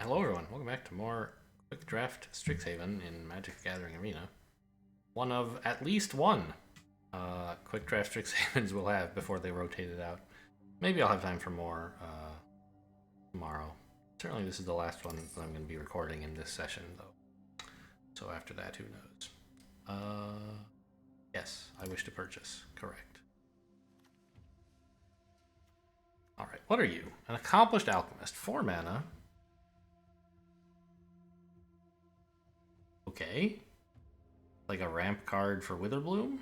Hello everyone, welcome back to more Quick Draft Strixhaven in Magic the Gathering Arena. One of at least one Quick Draft Strixhavens we'll have before they rotate it out. Maybe I'll have time for more tomorrow. Certainly this is the last one that I'm going to be recording in this session though. So after that, who knows? Yes, I wish to purchase, correct. Alright, what are you? An accomplished alchemist, 4 mana. Okay. Like a ramp card for Witherbloom?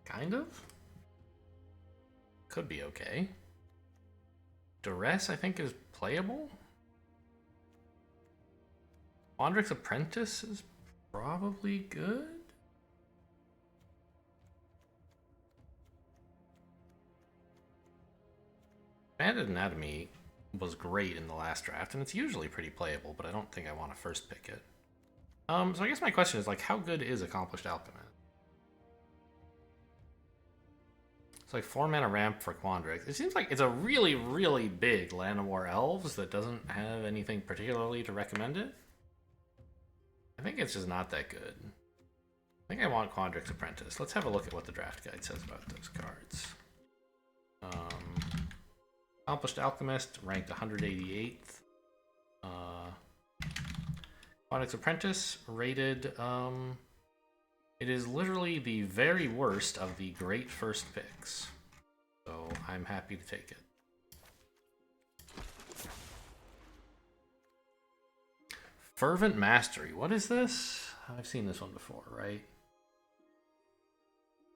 Kind of? Could be okay. Duress, I think, is playable. Quandrix Apprentice is probably good. Expanded Anatomy was great in the last draft, and it's usually pretty playable, but I don't think I want to first pick it. So I guess my question is, like, how good is Accomplished Alchemist? It's like 4 mana ramp for Quandrix. It seems like it's a really, really big Land of War Elves that doesn't have anything particularly to recommend it. I think it's just not that good. I think I want Quandrix Apprentice. Let's have a look at what the draft guide says about those cards. Accomplished Alchemist, ranked 188th. Quandrix Apprentice, rated, it is literally the very worst of the great first picks. So I'm happy to take it. Fervent Mastery, what is this? I've seen this one before, right?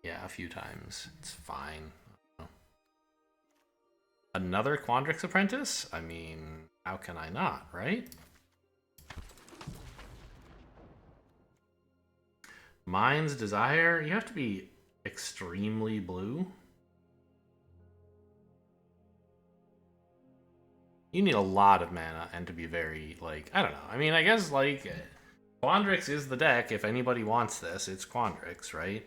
Yeah, a few times. It's fine. Another Quandrix Apprentice? I mean, how can I not, right? Mind's Desire, you have to be extremely blue. You need a lot of mana and to be very, like, I don't know. I mean, I guess, like, Quandrix is the deck. If anybody wants this, it's Quandrix, right?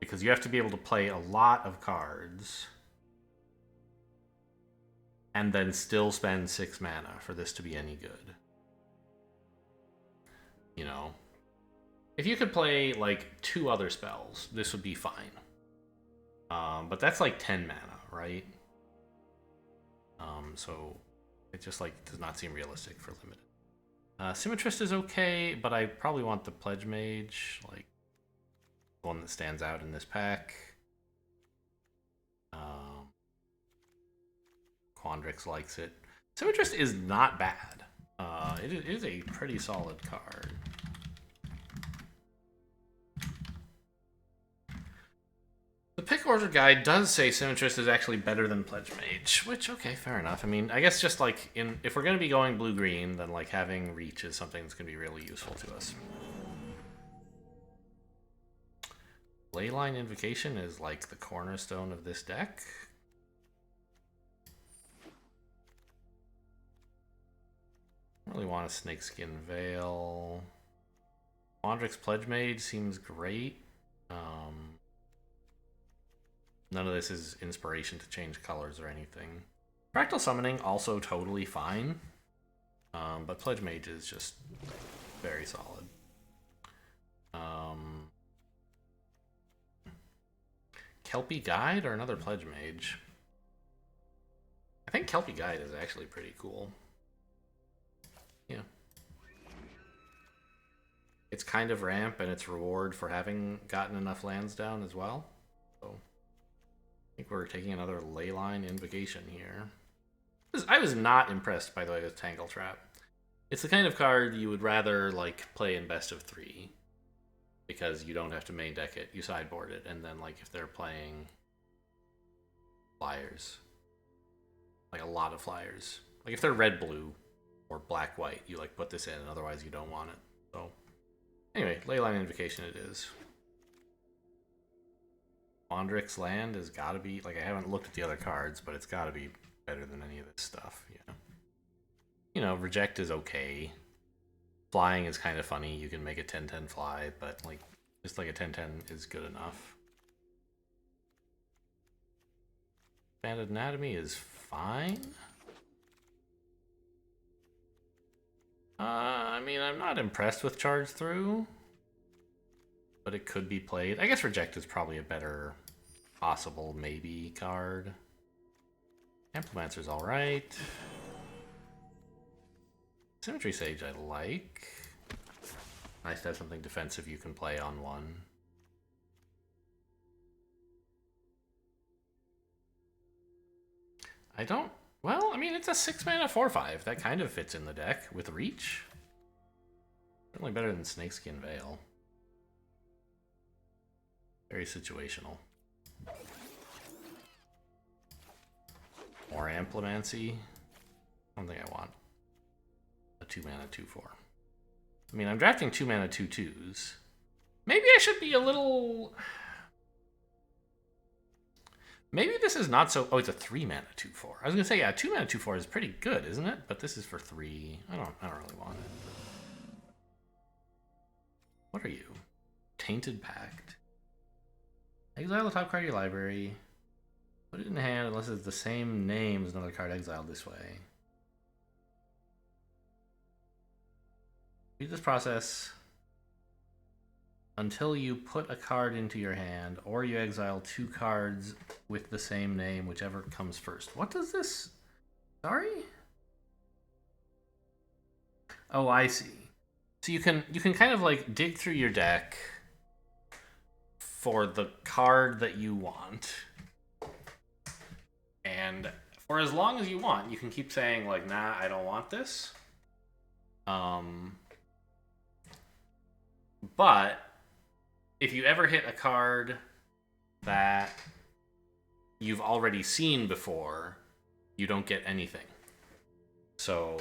Because you have to be able to play a lot of cards and then still spend 6 mana for this to be any good. You know? If you could play, like, 2 other spells, this would be fine. But that's like 10 mana, right? So it just, like, does not seem realistic for limited. Symmetrist is okay, but I probably want the Pledge Mage, like, the one that stands out in this pack. Quandrix likes it. Symmetrist is not bad. It is a pretty solid card. The pick order guide does say Symmetrist is actually better than Pledge Mage, which, okay, fair enough. I mean, I guess just like, if we're going to be going blue-green, then like having Reach is something that's going to be really useful to us. Leyline Invocation is like the cornerstone of this deck. I don't really want a Snakeskin Veil. Quandrix Pledge Mage seems great. None of this is inspiration to change colors or anything. Fractal Summoning, also totally fine. But Pledge Mage is just very solid. Kelpie Guide or another Pledge Mage? I think Kelpie Guide is actually pretty cool. Yeah. It's kind of ramp and it's reward for having gotten enough lands down as well. So I think we're taking another Leyline Invocation here. I was not impressed, by the way, with Tangle Trap. It's the kind of card you would rather, like, play in best of 3. Because you don't have to main deck it, you sideboard it, and then, like, if they're playing flyers, like a lot of flyers, like if they're red-blue or black-white, you, like, put this in, and otherwise you don't want it. So, anyway, Leyline Invocation it is. Quandrix land has got to be, like, I haven't looked at the other cards, but it's got to be better than any of this stuff, you know, Reject is okay. Flying is kind of funny. You can make a 10-10 fly, but, like, just like a 10-10 is good enough. Expanded Anatomy is fine. mean, I'm not impressed with Charge Through, but it could be played. I guess Reject is probably a better possible maybe card. Amplimancer's alright. Symmetry Sage I like. Nice to have something defensive you can play on one. I don't... Well, I mean, it's a 6-mana 4/5. That kind of fits in the deck with Reach. Certainly better than Snakeskin Veil. Very situational. More Amplimancy. I don't think I want a 2-mana 2/4. I mean, I'm drafting 2-mana 2/2s. Maybe I should be a little... Maybe this is not so... Oh, it's a 3-mana 2/4. I was going to say, yeah, 2-mana 2/4 is pretty good, isn't it? But this is for 3. I don't really want it. What are you? Tainted Pact. Exile the top card of your library. Put it in hand unless it's the same name as another card exiled this way. Read this process until you put a card into your hand, or you exile 2 cards with the same name, whichever comes first. What does this... Sorry? Oh, I see. So you can kind of like dig through your deck for the card that you want. And for as long as you want, you can keep saying like, nah, I don't want this. But if you ever hit a card that you've already seen before, you don't get anything. So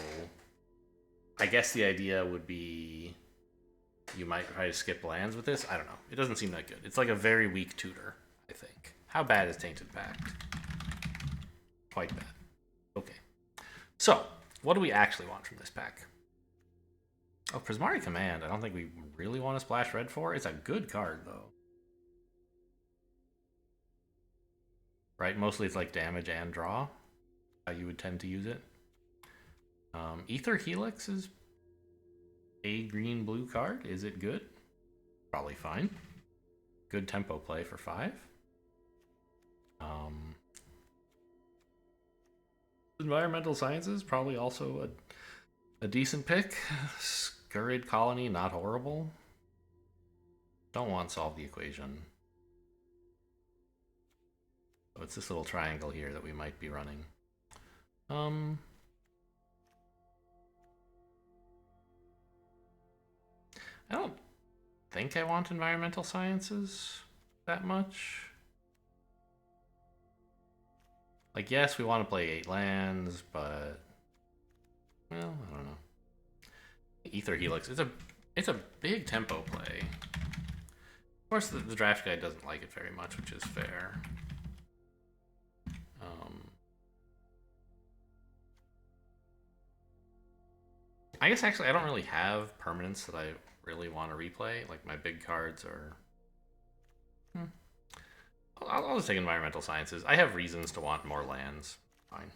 I guess the idea would be you might try to skip lands with this. I don't know. It doesn't seem that good. It's like a very weak tutor, I think. How bad is Tainted Pact? Quite bad. Okay. So, what do we actually want from this pack? Oh, Prismari Command. I don't think we really want to splash red for. It's a good card, though. Right? Mostly it's like damage and draw. How you would tend to use it. Ether Helix is a green-blue card. Is it good? Probably fine. Good tempo play for 5. Environmental Sciences, probably also a decent pick. Scurried Colony, not horrible. Don't want Solve the Equation. So it's this little triangle here that we might be running. I don't think I want Environmental Sciences that much. Like, yes, we want to play 8 lands, but... Well, I don't know. Ether Helix, it's a big tempo play. Of course, the draft guide doesn't like it very much, which is fair. I guess, actually, I don't really have permanents that I really want to replay. Like, my big cards are... I'll just take Environmental Sciences. I have reasons to want more lands. Fine.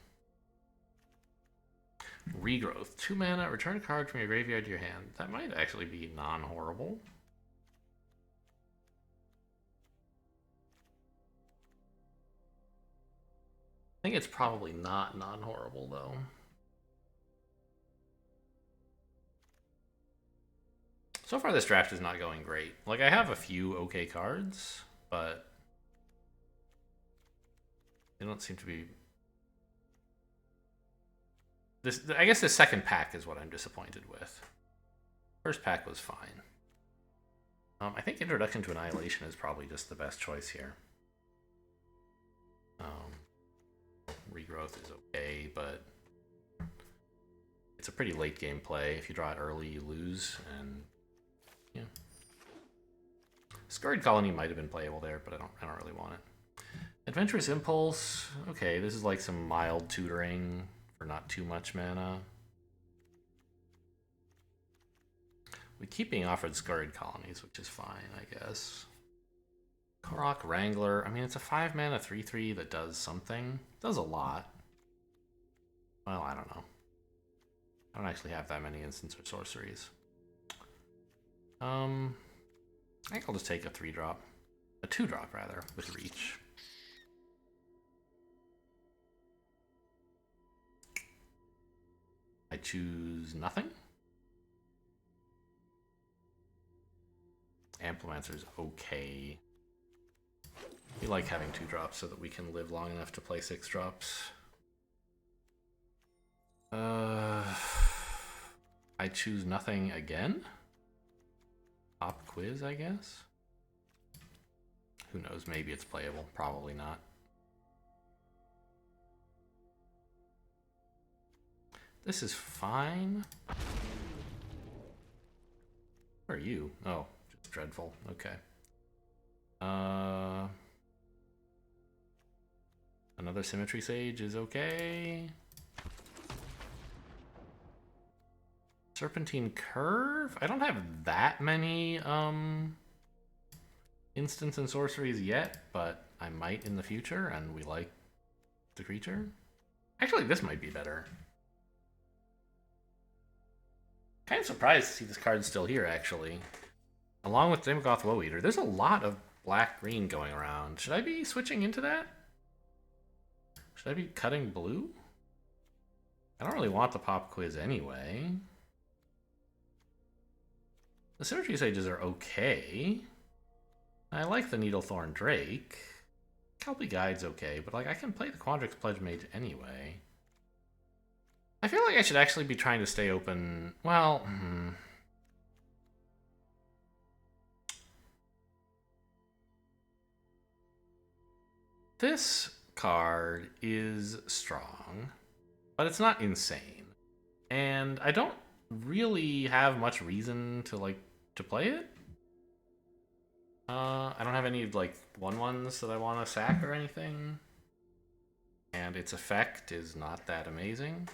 Regrowth. 2 mana, return a card from your graveyard to your hand. That might actually be non-horrible. I think it's probably not non-horrible, though. So far, this draft is not going great. Like, I have a few okay cards, but... they don't seem to be... I guess the second pack is what I'm disappointed with. First pack was fine. I think Introduction to Annihilation is probably just the best choice here. Regrowth is okay, but it's a pretty late game play. If you draw it early, you lose, and yeah. Scurried Colony might have been playable there, but I don't really want it. Adventurous Impulse. Okay, this is like some mild tutoring for not too much mana. We keep being offered Scurried Colonies, which is fine, I guess. Korok Wrangler. I mean, it's a 5 mana 3/3 that does something. It does a lot. Well, I don't know. I don't actually have that many instants or sorceries. I think I'll just take a 3-drop. A 2-drop, rather, with reach. I choose nothing. Amplimancer's okay. We like having 2-drops so that we can live long enough to play 6-drops. I choose nothing again? Pop quiz, I guess? Who knows, maybe it's playable, probably not. This is fine. Where are you? Oh, just dreadful, okay. Another Symmetry Sage is okay. Serpentine Curve? I don't have that many instants and sorceries yet, but I might in the future, and we like the creature. Actually, this might be better. Kind of surprised to see this card still here, actually. Along with Damogoth Woe Eater. There's a lot of black-green going around. Should I be switching into that? Should I be cutting blue? I don't really want the pop quiz anyway. The Symmetry Sages are okay. I like the Needlethorn Drake. Kelpie Guide's okay, but like I can play the Quandrix Pledge Mage anyway. I feel like I should actually be trying to stay open. Well, this card is strong, but it's not insane. And I don't really have much reason to play it. I don't have any like 1/1s that I want to sack or anything. And its effect is not that amazing.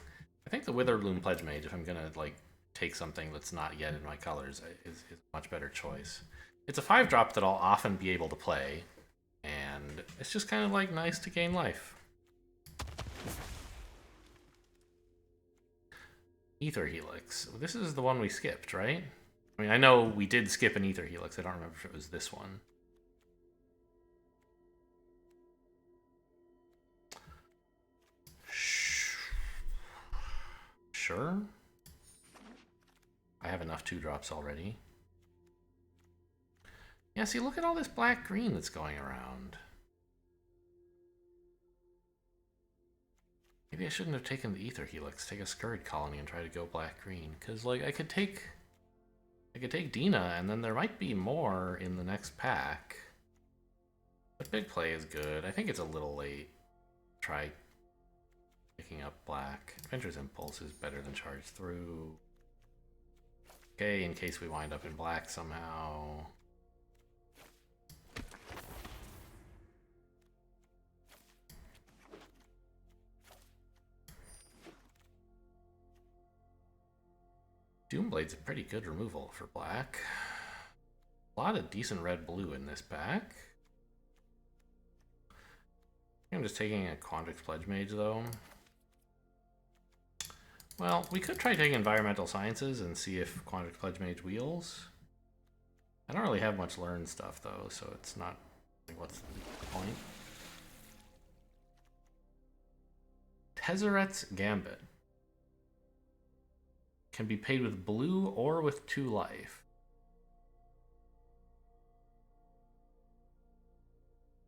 I think the Witherbloom Pledge Mage, if I'm gonna like take something that's not yet in my colors, is a much better choice. It's a 5-drop that I'll often be able to play, and it's just kind of like nice to gain life. Ether Helix. This is the one we skipped, right? I mean, I know we did skip an Ether Helix. I don't remember if it was this one. Sure. I have enough 2-drops already. Yeah, see, look at all this black-green that's going around. Maybe I shouldn't have taken the Ether Helix, take a Scurried Colony and try to go black-green. Because, like, I could take Dina, and then there might be more in the next pack. But big play is good. I think it's a little late. Try picking up black. Adventurous Impulse is better than Charge Through. Okay, in case we wind up in black somehow. Doomblade's a pretty good removal for black. A lot of decent red-blue in this pack. I'm just taking a Quandrix Pledge Mage, though. Well, we could try taking Environmental Sciences and see if Quandrix Pledge Mage wheels. I don't really have much learned stuff, though, so it's not... like, what's the point? Tezzeret's Gambit. Can be paid with blue or with 2 life.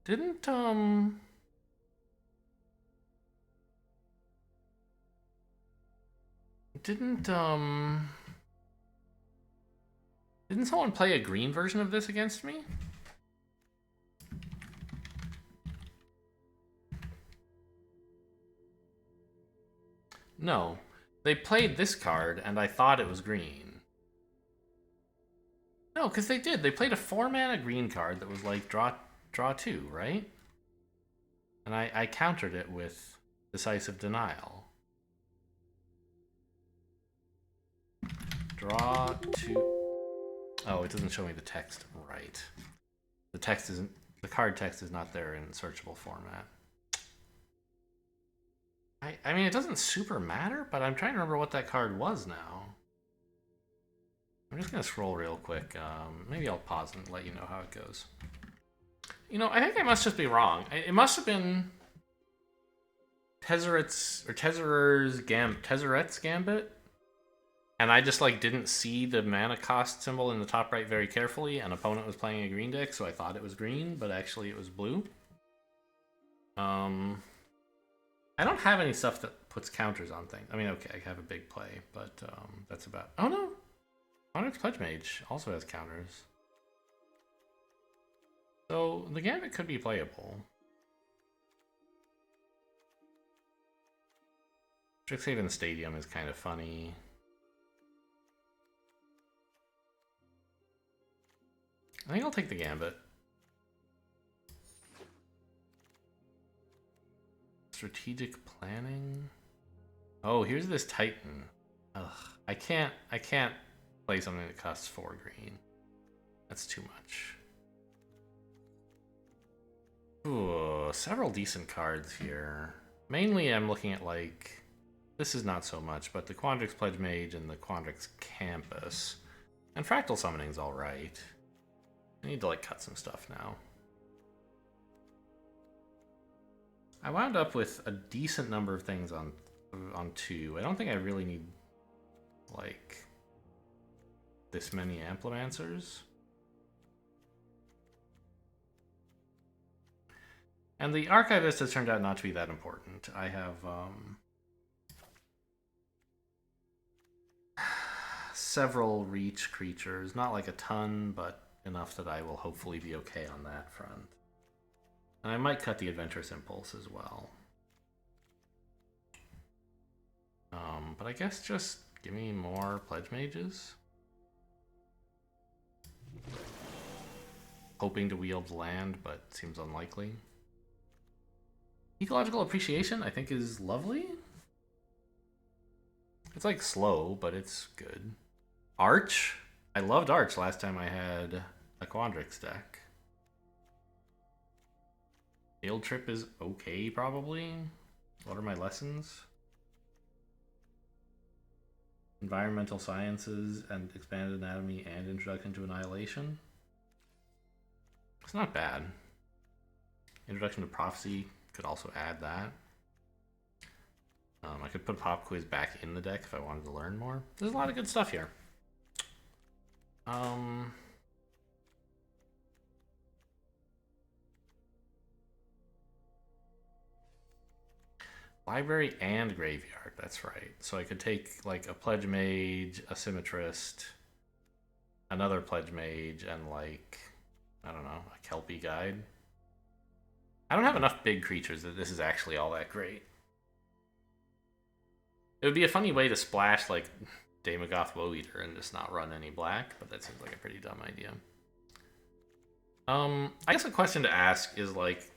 Didn't someone play a green version of this against me? No. They played this card, and I thought it was green. No, because they did. They played a 4-mana green card that was like draw 2, right? And I countered it with Decisive Denial. Draw 2. Oh, it doesn't show me the text right. The text isn't. The card text is not there in searchable format. I mean, it doesn't super matter, but I'm trying to remember what that card was now. I'm just gonna scroll real quick. Maybe I'll pause and let you know how it goes. You know, I think I must just be wrong. It must have been Tezzeret's Gambit, and I just like didn't see the mana cost symbol in the top right very carefully. An opponent was playing a green deck, so I thought it was green, but actually it was blue. I don't have any stuff that puts counters on things. I mean, okay, I have a big play, but that's about. Oh no, Onyx Pledge Mage also has counters, so the Gambit could be playable. Strixhaven Stadium is kind of funny. I think I'll take the Gambit. Strategic planning. Oh, here's this Titan. Ugh, I can't play something that costs 4 green. That's too much. Ooh, several decent cards here. Mainly I'm looking at like, this is not so much, but the Quandrix Pledge Mage and the Quandrix Campus. And Fractal Summoning's alright. I need to like cut some stuff now. I wound up with a decent number of things on 2. I don't think I really need like this many Amplimancers. And the Archivist has turned out not to be that important. I have several reach creatures, not like a ton, but enough that I will hopefully be okay on that front. And I might cut the Adventurous Impulse as well. But I guess just give me more Pledge Mages. Hoping to wield land, but seems unlikely. Ecological Appreciation, I think, is lovely. It's like slow, but it's good. Arch? I loved Arch last time I had a Quandrix deck. Field Trip is okay, probably. What are my lessons? Environmental Sciences and Expanded Anatomy and Introduction to Annihilation. It's not bad. Introduction to Prophecy could also add that. I could put Pop Quiz back in the deck if I wanted to learn more. There's a lot of good stuff here. Library and Graveyard, that's right. So I could take like a Pledge Mage, a Symmetrist, another Pledge Mage, and like, I don't know, a Kelpie Guide. I don't have enough big creatures that this is actually all that great. It would be a funny way to splash like Daemogoth Woe Eater and just not run any black, but that seems like a pretty dumb idea. I guess a question to ask is like,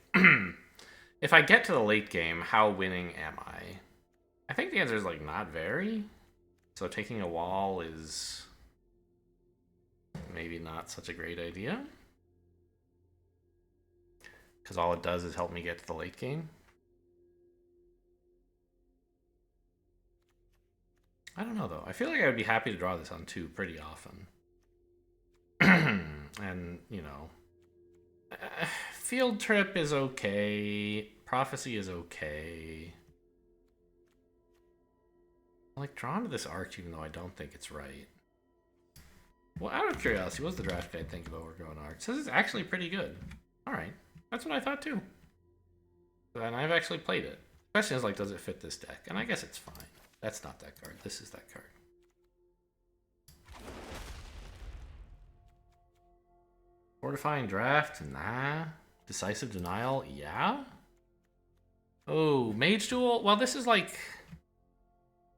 if I get to the late game, how winning am I? I think the answer is like not very. So taking a wall is maybe not such a great idea. Because all it does is help me get to the late game. I don't know though. I feel like I would be happy to draw this on 2 pretty often. And, you know, Field Trip is okay. Prophecy is okay. I'm like drawn to this Arch even though I don't think it's right. Well, out of curiosity, what's the draft guide think of Overgrown Arch? It says it's actually pretty good. Alright. That's what I thought too. And I've actually played it. The question is like, does it fit this deck? And I guess it's fine. That's not that card. This is that card. Fortifying Draft? Nah. Decisive Denial? Yeah. Oh, Mage Duel? Well, this is like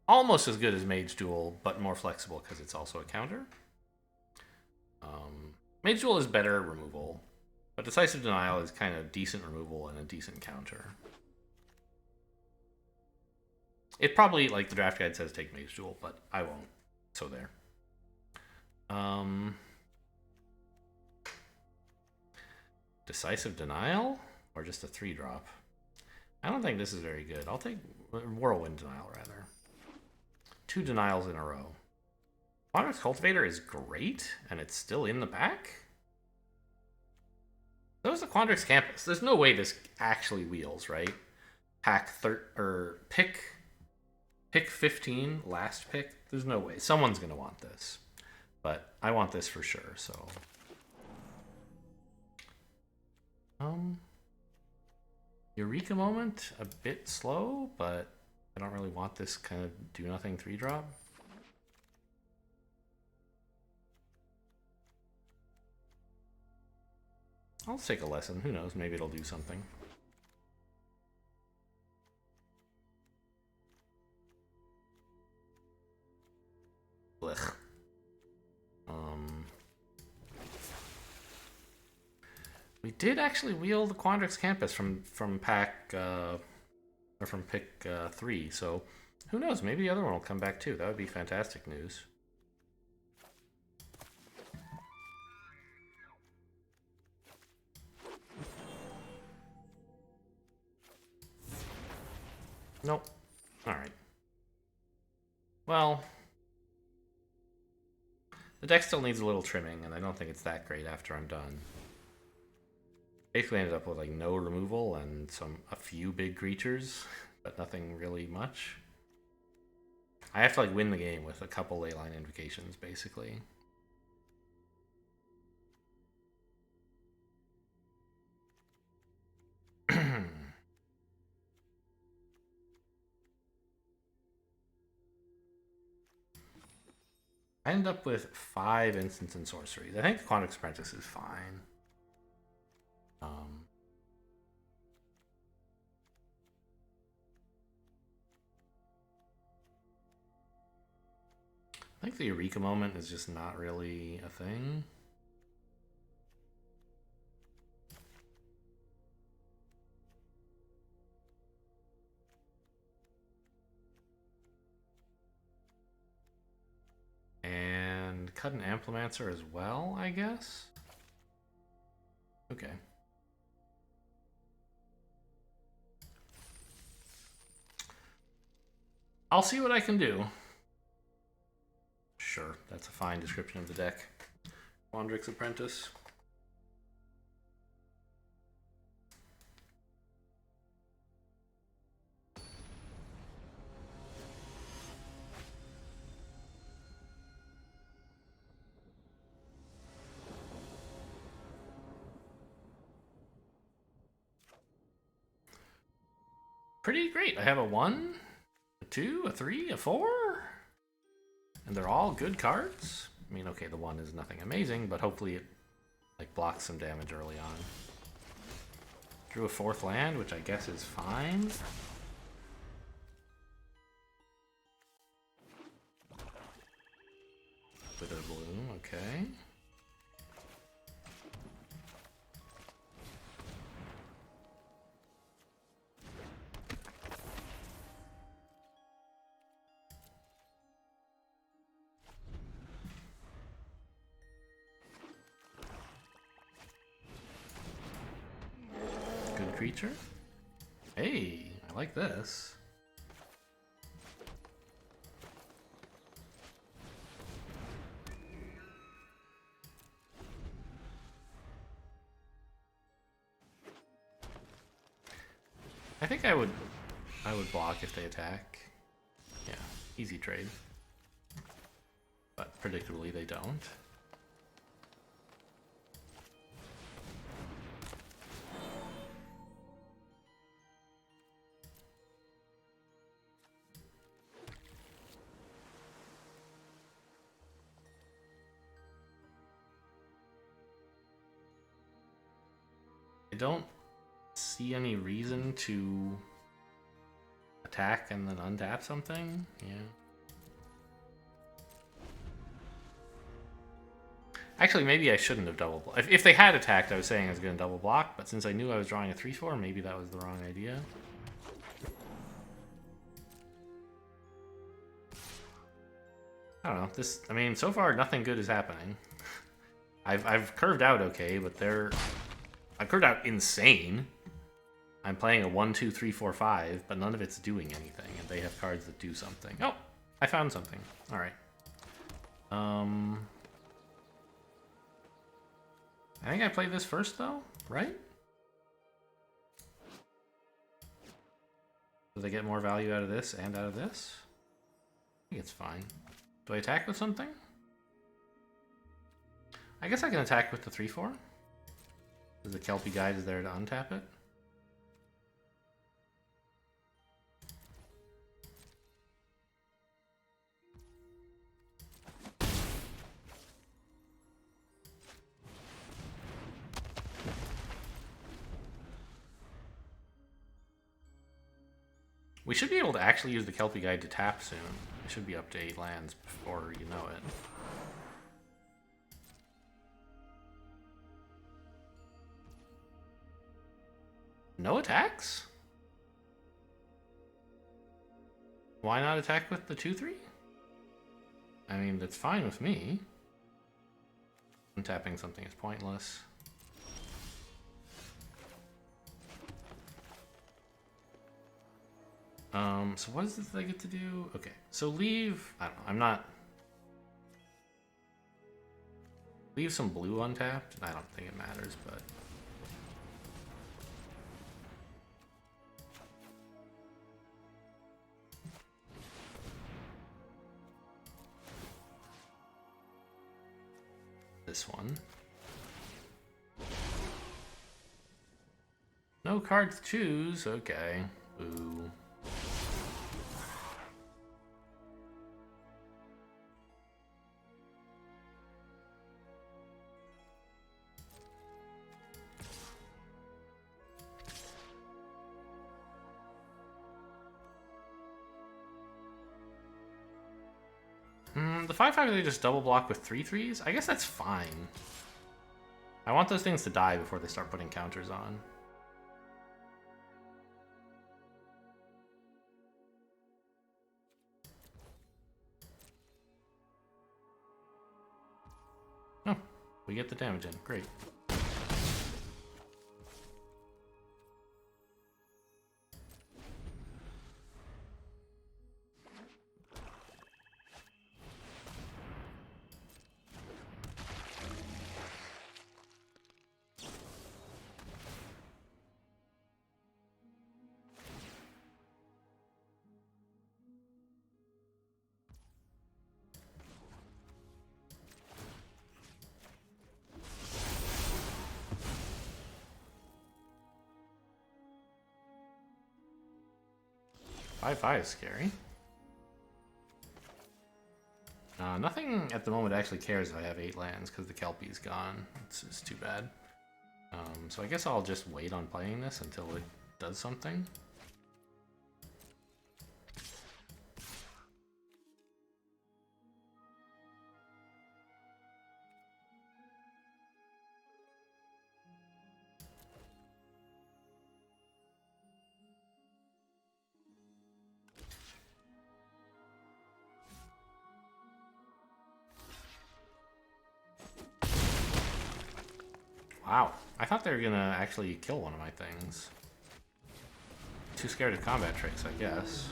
almost as good as Mage Duel, but more flexible because it's also a counter. Mage Duel is better removal, but Decisive Denial is kind of decent removal and a decent counter. It probably, like the draft guide says, take Mage Duel, but I won't. So there. Decisive Denial? Or just a 3-drop? I don't think this is very good. I'll take Whirlwind Denial, rather. 2 denials in a row. Quandrix Cultivator is great, and it's still in the pack? That was the Quandrix Campus. There's no way this actually wheels, right? Pick 15, last pick. There's no way. Someone's gonna want this. But I want this for sure, so. Eureka Moment, a bit slow, but I don't really want this kind of do nothing 3-drop. I'll take a lesson. Who knows? Maybe it'll do something. Blech. We did actually wheel the Quandrix Campus from pack or from pick 3, so who knows? Maybe the other one will come back too. That would be fantastic news. Nope. Alright. Well, the deck still needs a little trimming, and I don't think it's that great after I'm done. Basically ended up with like no removal and a few big creatures, but nothing really much. I have to like win the game with a couple leyline invocations, basically. I end up with 5 instants and sorceries. I think the Quandrix Apprentice is fine. I think the Eureka Moment is just not really a thing. And cut an Amplimancer as well, I guess? Okay. I'll see what I can do. Sure, that's a fine description of the deck. Quandrix Apprentice. Pretty great. I have a 1, a 2, a 3, a 4. And they're all good cards. I mean, okay, the 1 is nothing amazing, but hopefully it like blocks some damage early on. Drew a 4th land, which I guess is fine. Wither Bloom, okay. Creature? Hey, I like this. I think I would block if they attack. Yeah, easy trade. But predictably they don't. Don't see any reason to attack and then untap something. Yeah. Actually, maybe I shouldn't have double blocked. If they had attacked, I was saying I was going to double block, but since I knew I was drawing a 3/4, maybe that was the wrong idea. I don't know. I mean, so far nothing good is happening. I've curved out okay, but I curved out insane. I'm playing a 1, 2, 3, 4, 5, but none of it's doing anything, and they have cards that do something. Oh, I found something. All right. I think I played this first though, right? Do they get more value out of this and out of this? I think it's fine. Do I attack with something? I guess I can attack with the 3/4. Because the Kelpie Guide is there to untap it. We should be able to actually use the Kelpie Guide to tap soon. It should be up to 8 lands before you know it. No attacks? Why not attack with the 2/3? I mean, that's fine with me. Untapping something is pointless. So what is it that I get to do? Okay, so leave, I don't know, I'm not... Leave some blue untapped? I don't think it matters, but... This one. No cards to choose, okay. Ooh. The 5/5 they just double block with 3/3s? I guess that's fine. I want those things to die before they start putting counters on. Oh, we get the damage in. Great. Five is scary. Nothing at the moment actually cares if I have 8 lands because the Kelpie's gone. It's too bad. So I guess I'll just wait on playing this until it does something. Wow, I thought they were gonna actually kill one of my things. Too scared of combat tricks, I guess.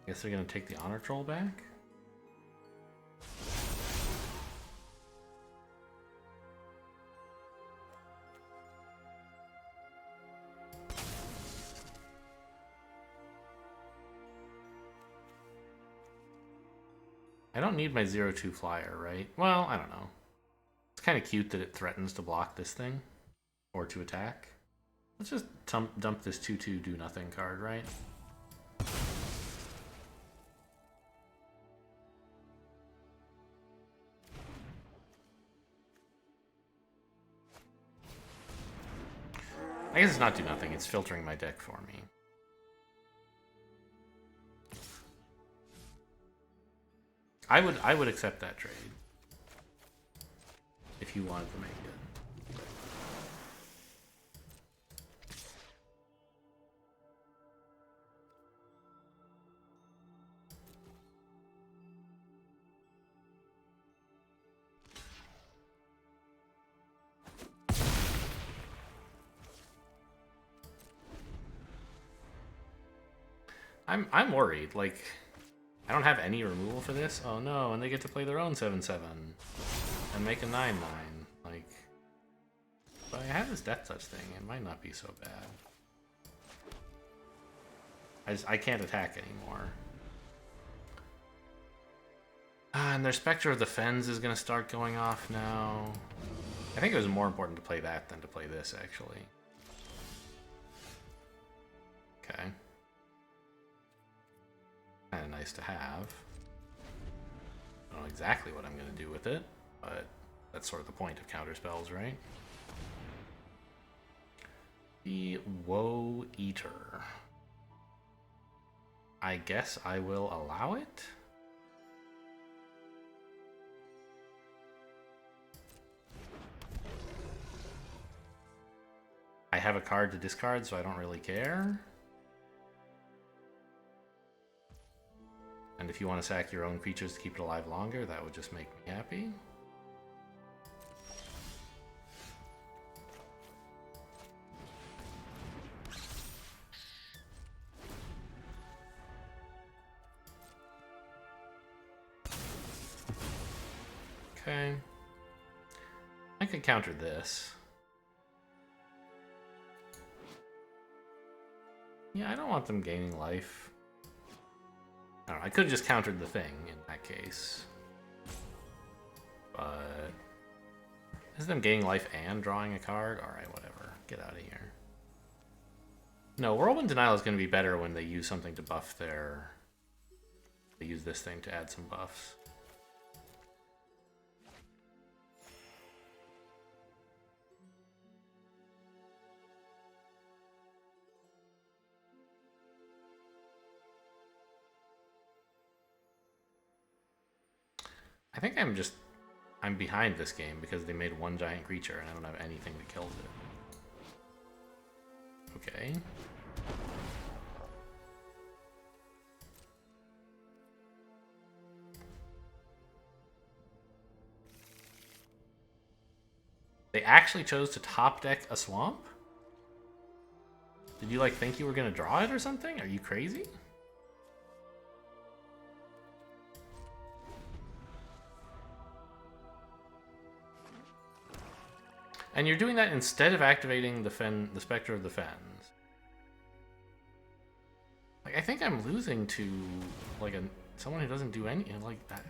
Guess they're gonna take the honor troll back? I don't need my 0/2 flyer, right? Well, I don't know. It's kind of cute that it threatens to block this thing. Or to attack. Let's just dump this 2/2 do nothing card, right? I guess it's not do nothing, it's filtering my deck for me. I would accept that trade. If you wanted to make it. I'm worried. Like, I don't have any removal for this. Oh no, and they get to play their own 7/7 and make a 9/9. Like, but I have this Death Touch thing. It might not be so bad. I can't attack anymore. And their Spectre of the Fens is going to start going off now. I think it was more important to play that than to play this, actually. Okay. Kind of nice to have. I don't know exactly what I'm going to do with it, but that's sort of the point of counter spells, right? The Woe Eater. I guess I will allow it. I have a card to discard, so I don't really care. And if you want to sack your own creatures to keep it alive longer, that would just make me happy. Okay. I could counter this. Yeah, I don't want them gaining life. I don't know, I could have just countered the thing in that case. But is them gaining life and drawing a card? Alright, whatever. Get out of here. No, Whirlwind Denial is going to be better when they use something to buff their... They use this thing to add some buffs. I think I'm behind this game because they made one giant creature and I don't have anything that kills it. Okay. They actually chose to top deck a swamp? Did you like think you were gonna draw it or something? Are you crazy? And you're doing that instead of activating the Spectre of the Fens. Like, I think I'm losing to like someone who doesn't do any like that.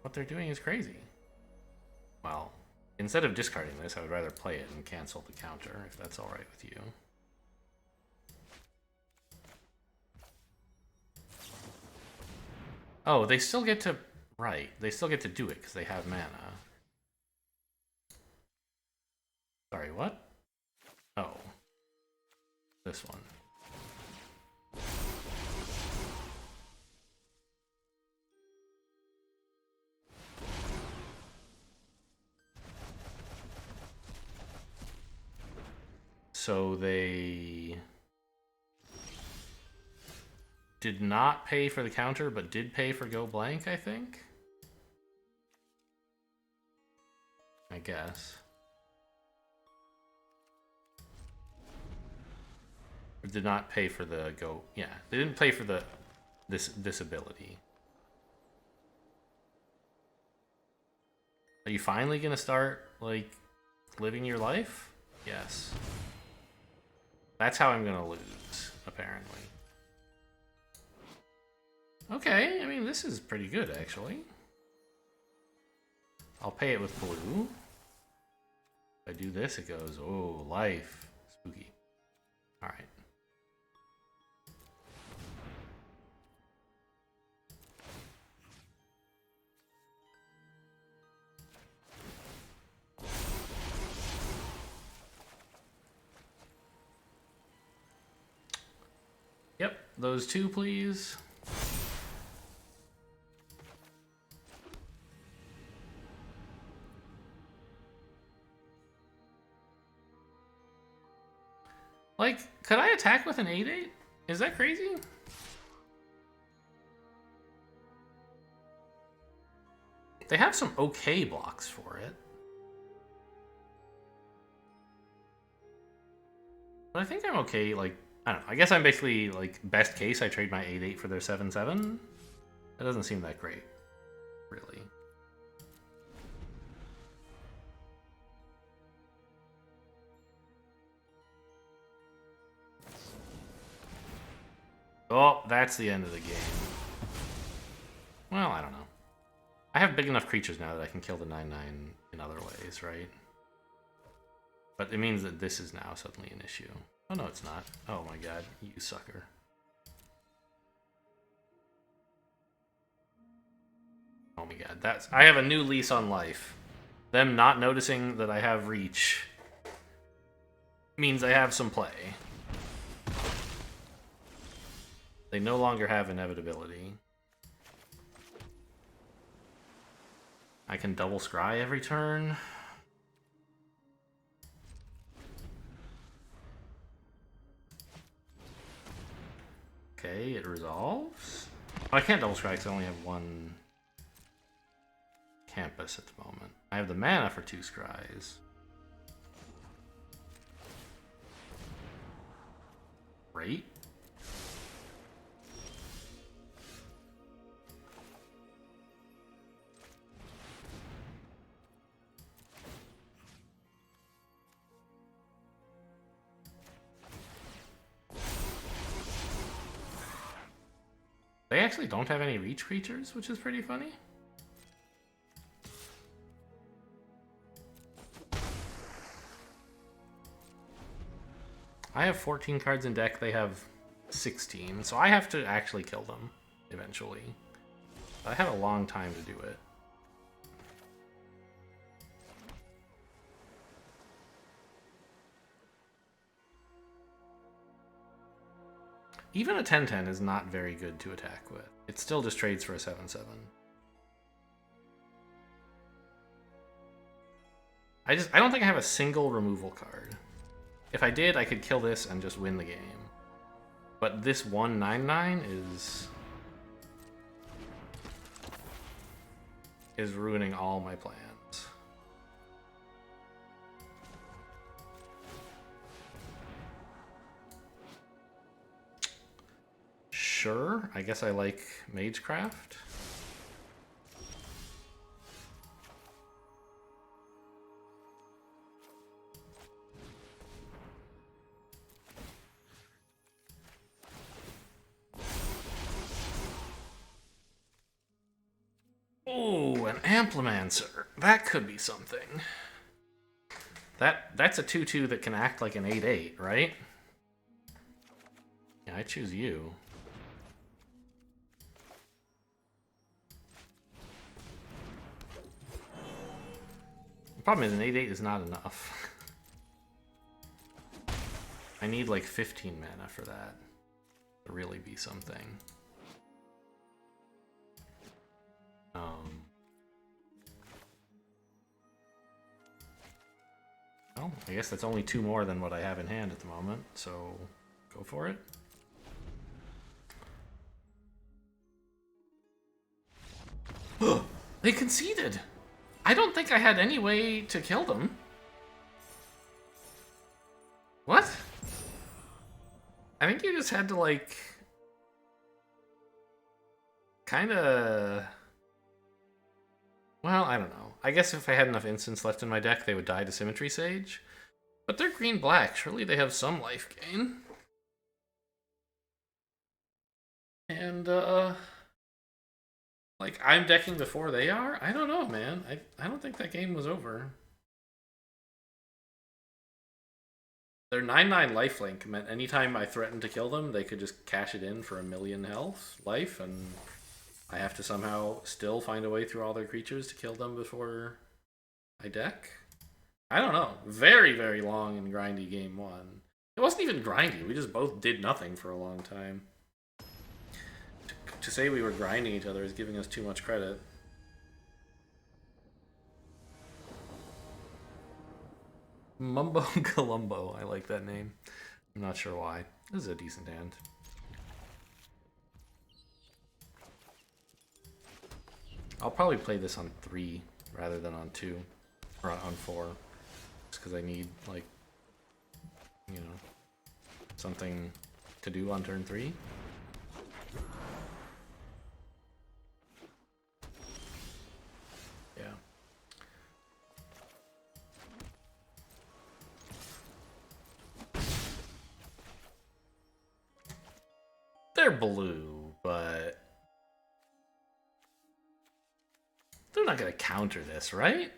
What they're doing is crazy. Well, instead of discarding this, I would rather play it and cancel the counter if that's all right with you. Oh, they still get to they still get to do it because they have mana. Sorry, what? Oh. This one. So they did not pay for the counter, but did pay for go blank, I think? I guess. Did not pay for the go. Yeah, they didn't pay for the this ability. Are you finally gonna start like living your life? Yes. That's how I'm gonna lose, apparently. Okay, I mean this is pretty good actually. I'll pay it with blue. If I do this, it goes, oh, life. Spooky. Alright. Yep, those two, please. Like, could I attack with an 8/8? Is that crazy? They have some okay blocks for it. But I think I'm okay, like, I don't know. I guess I'm basically, like, best case, I trade my 8-8 for their 7-7. That doesn't seem that great, really. Oh, that's the end of the game. Well, I don't know. I have big enough creatures now that I can kill the 9-9 in other ways, right? But it means that this is now suddenly an issue. Oh, no, it's not. Oh my god, you sucker. Oh my god, I have a new lease on life. Them not noticing that I have reach means I have some play. They no longer have inevitability. I can double scry every turn. Okay, it resolves. Oh, I can't double scry because I only have one campus at the moment. I have the mana for 2 scries. Great. They actually don't have any reach creatures, which is pretty funny. I have 14 cards in deck, they have 16, so I have to actually kill them eventually. I have a long time to do it. Even a 10-10 is not very good to attack with. It still just trades for a 7-7. I don't think I have a single removal card. If I did, I could kill this and just win the game. But this 1/9/9 is ruining all my plans. Sure, I guess I like Magecraft. Oh, an Amplimancer. That could be something. That's a 2/2 that can act like an 8/8, right? Yeah, I choose you. The problem is an 8/8 is not enough. I need like 15 mana for that to really be something. Well, I guess that's only 2 more than what I have in hand at the moment, so go for it. They conceded! I don't think I had any way to kill them. What? I think you just had to, like, kinda... Well, I don't know. I guess if I had enough instants left in my deck, they would die to Symmetry Sage. But they're green-black. Surely they have some life gain. And, like, I'm decking before they are? I don't know, man. I don't think that game was over. Their 9/9 lifelink meant anytime I threatened to kill them, they could just cash it in for 1,000,000 health, life, and I have to somehow still find a way through all their creatures to kill them before I deck? I don't know. Very, very long and grindy game 1. It wasn't even grindy. We just both did nothing for a long time. To say we were grinding each other is giving us too much credit. Mumbo Columbo. I like that name. I'm not sure why. This is a decent hand. I'll probably play this on 3 rather than on 2. Or on 4. Just because I need, like, you know, something to do on turn 3. Yeah. They're blue, but they're not going to counter this, right?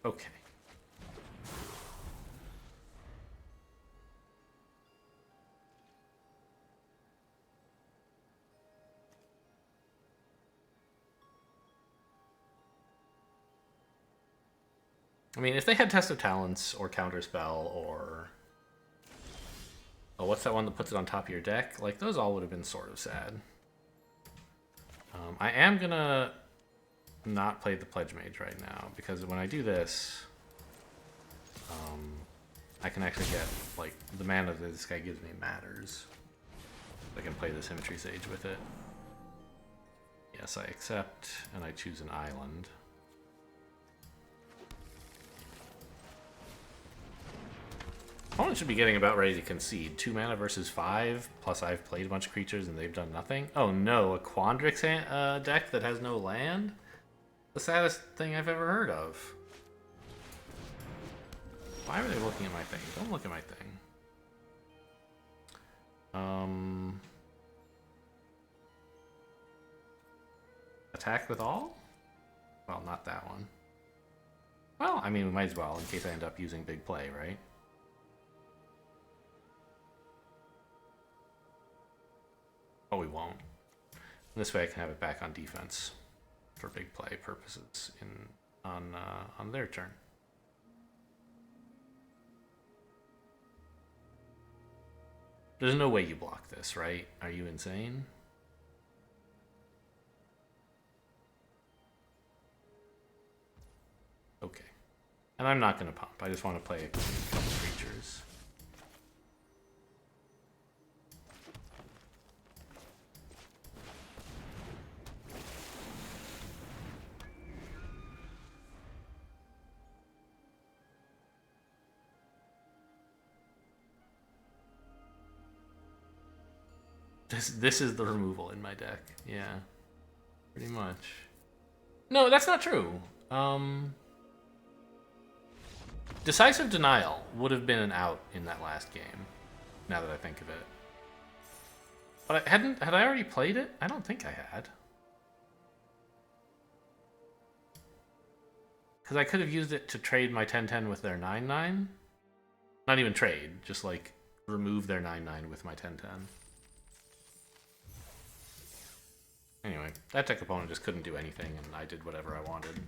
Okay. I mean, if they had Test of Talents or Counterspell or... Oh, what's that one that puts it on top of your deck? Like, those all would have been sort of sad. I am gonna not play the Pledge Mage right now, because when I do this, I can actually get, like, the mana that this guy gives me matters. I can play the Symmetry Sage with it. Yes, I accept, and I choose an island. Opponent should be getting about ready to concede. 2 mana versus 5, plus I've played a bunch of creatures and they've done nothing. Oh no, a Quandrix deck that has no land? The saddest thing I've ever heard of. Why are they looking at my thing? Don't look at my thing. Attack with all? Well, not that one. Well, I mean, we might as well, in case I end up using big play, right? Oh, we won't. This way I can have it back on defense for big play purposes on their turn. There's no way you block this, right? Are you insane? Okay. And I'm not going to pump. I just want to play a couple creatures. This is the removal in my deck. Yeah. Pretty much. No, that's not true. Decisive Denial would have been an out in that last game, now that I think of it. But had I already played it? I don't think I had. Because I could have used it to trade my 10-10 with their 9-9. Not even trade, just like remove their 9-9 with my 10-10. Anyway, that deck opponent just couldn't do anything, and I did whatever I wanted.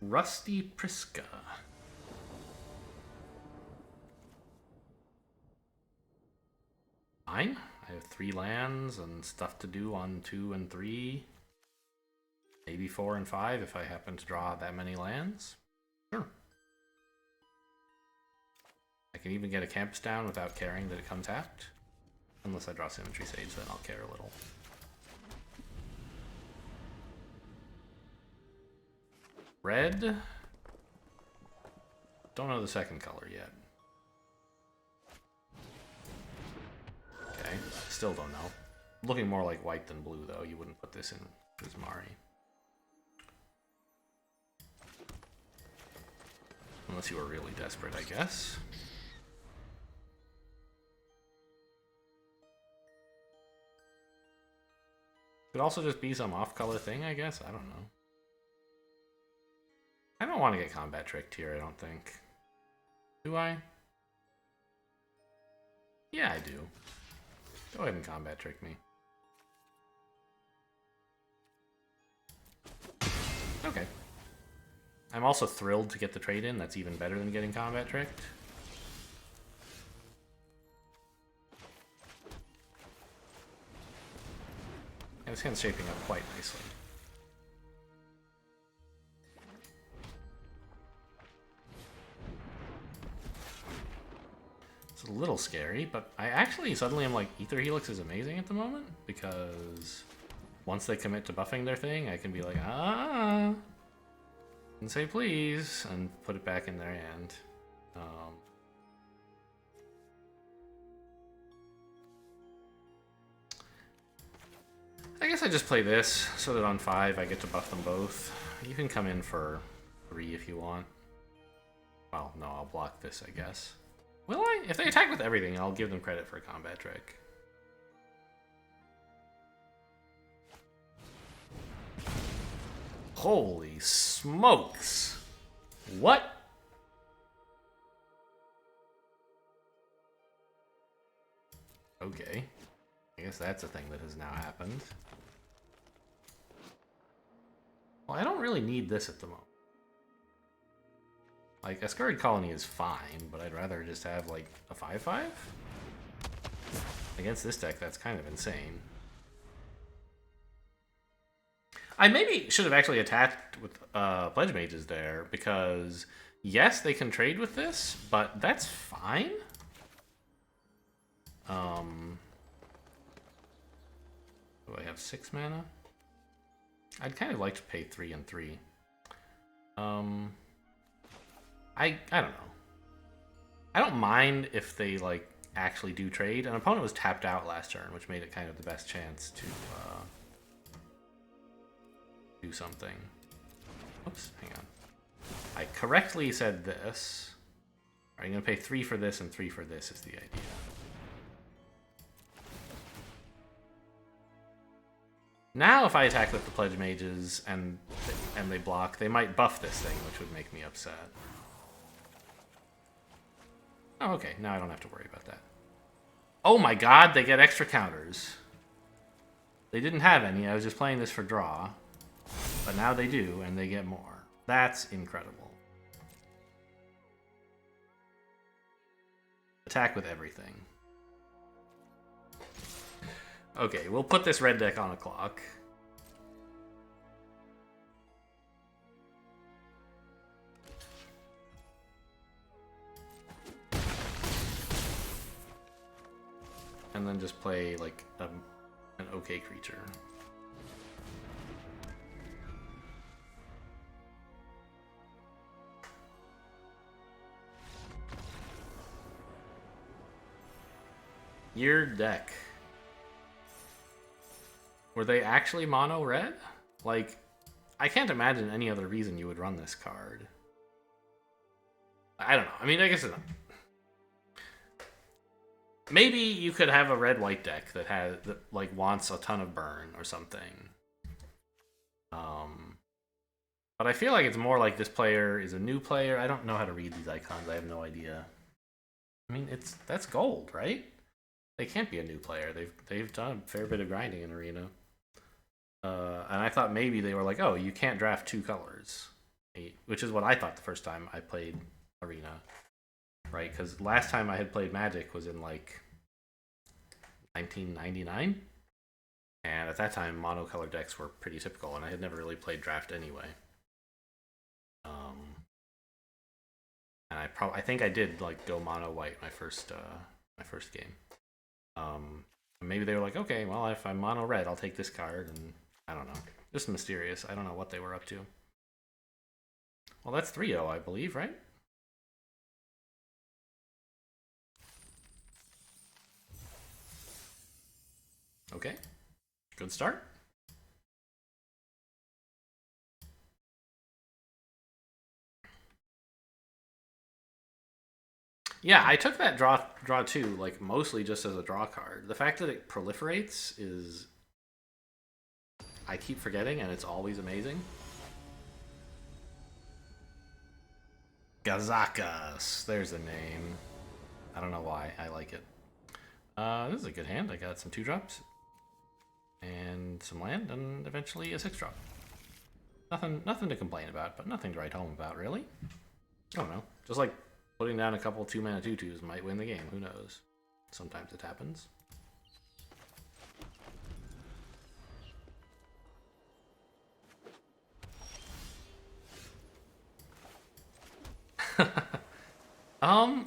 Rusty Priska. Fine. I have 3 lands and stuff to do on 2 and 3. Maybe 4 and 5 if I happen to draw that many lands. Sure. I can even get a Campus down without caring that it comes tapped. Unless I draw Symmetry Sage, then I'll care a little. Red. Don't know the second color yet. Okay, still don't know. Looking more like white than blue, though. You wouldn't put this in Prismari. Unless you were really desperate, I guess. Could also just be some off-color thing, I guess? I don't know. I don't want to get combat tricked here, I don't think. Do I? Yeah, I do. Go ahead and combat trick me. Okay. I'm also thrilled to get the trade in. That's even better than getting combat tricked. And this hand's shaping up quite nicely. It's a little scary, but I actually suddenly am like, Ether Helix is amazing at the moment, because once they commit to buffing their thing, I can be like, and say please, and put it back in their hand. I guess I just play this, so that on 5 I get to buff them both. You can come in for 3 if you want. Well, no, I'll block this, I guess. Will I? If they attack with everything, I'll give them credit for a combat trick. Holy smokes! What? Okay. I guess that's a thing that has now happened. Well, I don't really need this at the moment. Like, a Scurried Colony is fine, but I'd rather just have, like, a 5/5? Against this deck, that's kind of insane. I maybe should have actually attacked with Pledge Mages there, because, yes, they can trade with this, but that's fine. Do I have 6 mana? I'd kind of like to pay 3 and 3. I don't know. I don't mind if they like actually do trade. An opponent was tapped out last turn, which made it kind of the best chance to do something. Oops, hang on. I correctly said this. All right, I'm gonna pay 3 for this and 3 for this is the idea. Now if I attack with the Pledge Mages and they block, they might buff this thing, which would make me upset. Oh, okay. Now I don't have to worry about that. Oh my god, they get extra counters. They didn't have any. I was just playing this for draw. But now they do, and they get more. That's incredible. Attack with everything. Okay, we'll put this red deck on a clock. And then just play, like, an okay creature. Your deck. Were they actually mono red? Like, I can't imagine any other reason you would run this card. I don't know. I mean, I guess it's not. Maybe you could have a red-white deck that has that like wants a ton of burn or something. But I feel like it's more like this player is a new player. I don't know how to read these icons. I have no idea. I mean, that's gold, right? They can't be a new player. They've done a fair bit of grinding in Arena. And I thought maybe they were like, oh, you can't draft 2 colors, which is what I thought the first time I played Arena. Right, because last time I had played Magic was in like 1999, and at that time monocolor decks were pretty typical, and I had never really played Draft anyway. And I think I did like go mono white my first game. Maybe they were like, okay, well if I'm mono red, I'll take this card, and I don't know, just mysterious. I don't know what they were up to. Well, that's 3-0, I believe, right? Okay, good start. Yeah, I took that draw 2 like mostly just as a draw card. The fact that it proliferates is, I keep forgetting, and it's always amazing. Gazakas. There's a name. I don't know why. I like it. This is a good hand. I got some 2-drops. And some land, and eventually a 6-drop. Nothing to complain about, but nothing to write home about, really. I don't know. Just like putting down a couple 2-mana 2/2s might win the game. Who knows? Sometimes it happens.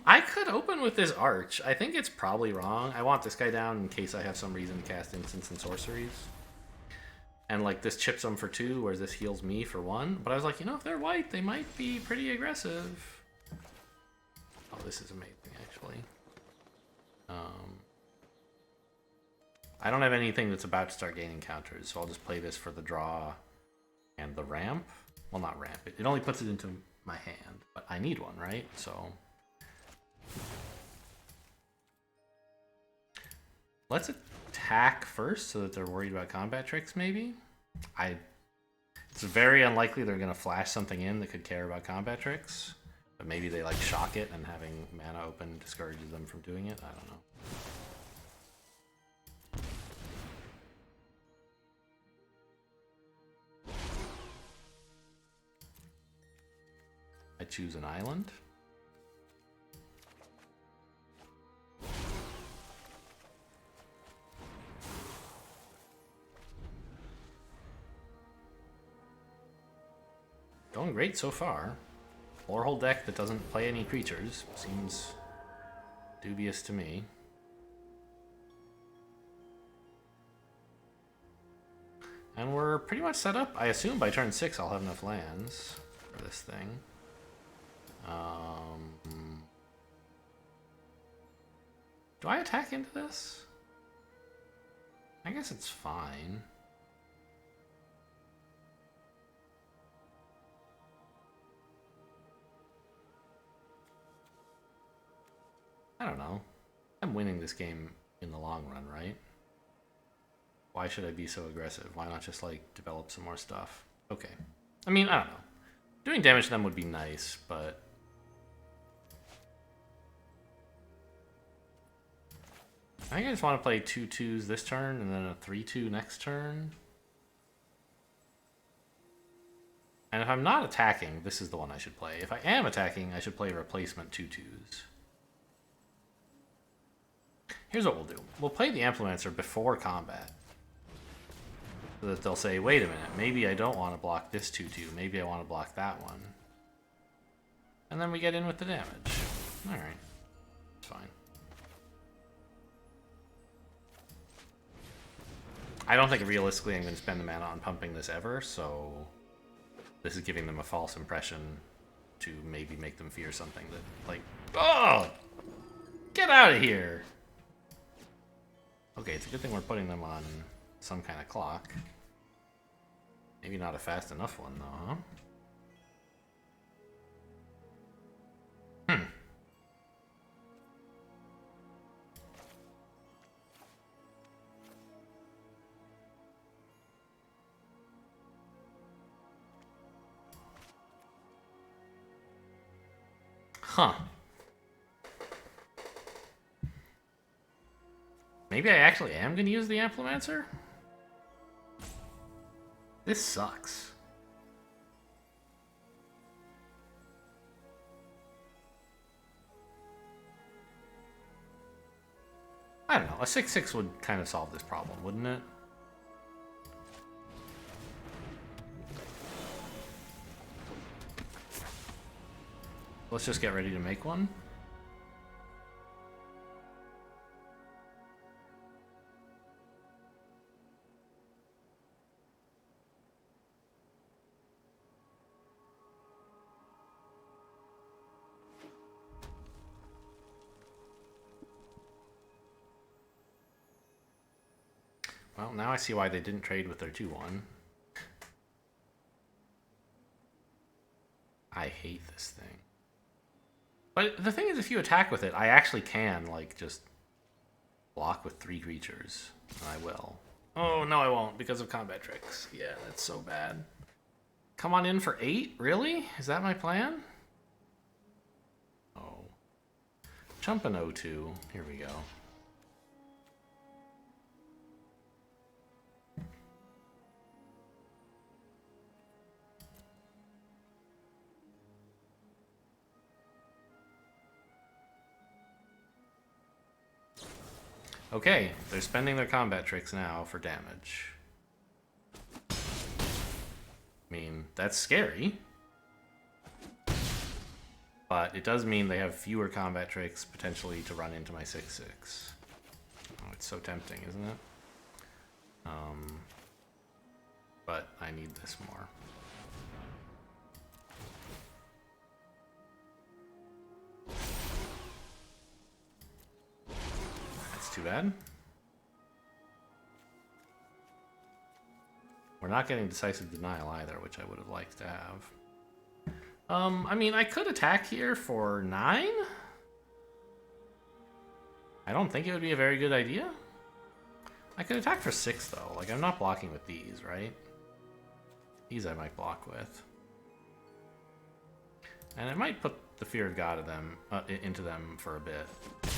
I could open with this Arch. I think it's probably wrong. I want this guy down in case I have some reason to cast instants and sorceries. And like this chips them for 2, whereas this heals me for 1. But I was like, you know, if they're white, they might be pretty aggressive. Oh, this is amazing, actually. I don't have anything that's about to start gaining counters, so I'll just play this for the draw and the ramp. Well, not ramp. It only puts it into my hand, but I need one, right? So let's attack first so that they're worried about combat tricks, maybe? It's very unlikely they're going to flash something in that could care about combat tricks, but maybe they like shock it and having mana open discourages them from doing it. I don't know. I choose an island. Going great so far. 4-hole deck that doesn't play any creatures seems dubious to me. And we're pretty much set up. I assume by turn 6 I'll have enough lands for this thing. Do I attack into this? I guess it's fine. I don't know. I'm winning this game in the long run, right? Why should I be so aggressive? Why not just, like, develop some more stuff? Okay. I mean, I don't know. Doing damage to them would be nice, but... I think I just want to play 2 2s this turn and then a 3/2 next turn. And if I'm not attacking, this is the one I should play. If I am attacking, I should play replacement 2 2s. Here's what we'll do. We'll play the Implementor before combat. So that they'll say, wait a minute, maybe I don't want to block this 2/2. Maybe I want to block that one. And then we get in with the damage. Alright. It's fine. I don't think realistically I'm going to spend the mana on pumping this ever, so this is giving them a false impression to maybe make them fear something that, like, oh! Get out of here! Okay, it's a good thing we're putting them on some kind of clock. Maybe not a fast enough one, though, huh? Huh. Maybe I actually am going to use the Implementor? This sucks. I don't know. A 6/6 would kind of solve this problem, wouldn't it? Let's just get ready to make one. Well, now I see why they didn't trade with their 2/1. I hate this thing. But the thing is, if you attack with it, I actually can, like, just block with 3 creatures. And I will. Oh, no, I won't, because of combat tricks. Yeah, that's so bad. Come on in for 8? Really? Is that my plan? Oh. Chump an O2. Here we go. Okay, they're spending their combat tricks now for damage. I mean, that's scary. But it does mean they have fewer combat tricks potentially to run into my 6/6. Oh, it's so tempting, isn't it? But I need this more. That's too bad. We're not getting decisive denial either, which I would have liked to have. I mean, I could attack here for 9? I don't think it would be a very good idea. I could attack for 6, though. Like, I'm not blocking with these, right? These I might block with. And it might put the Fear of God of them, into them for a bit. Like,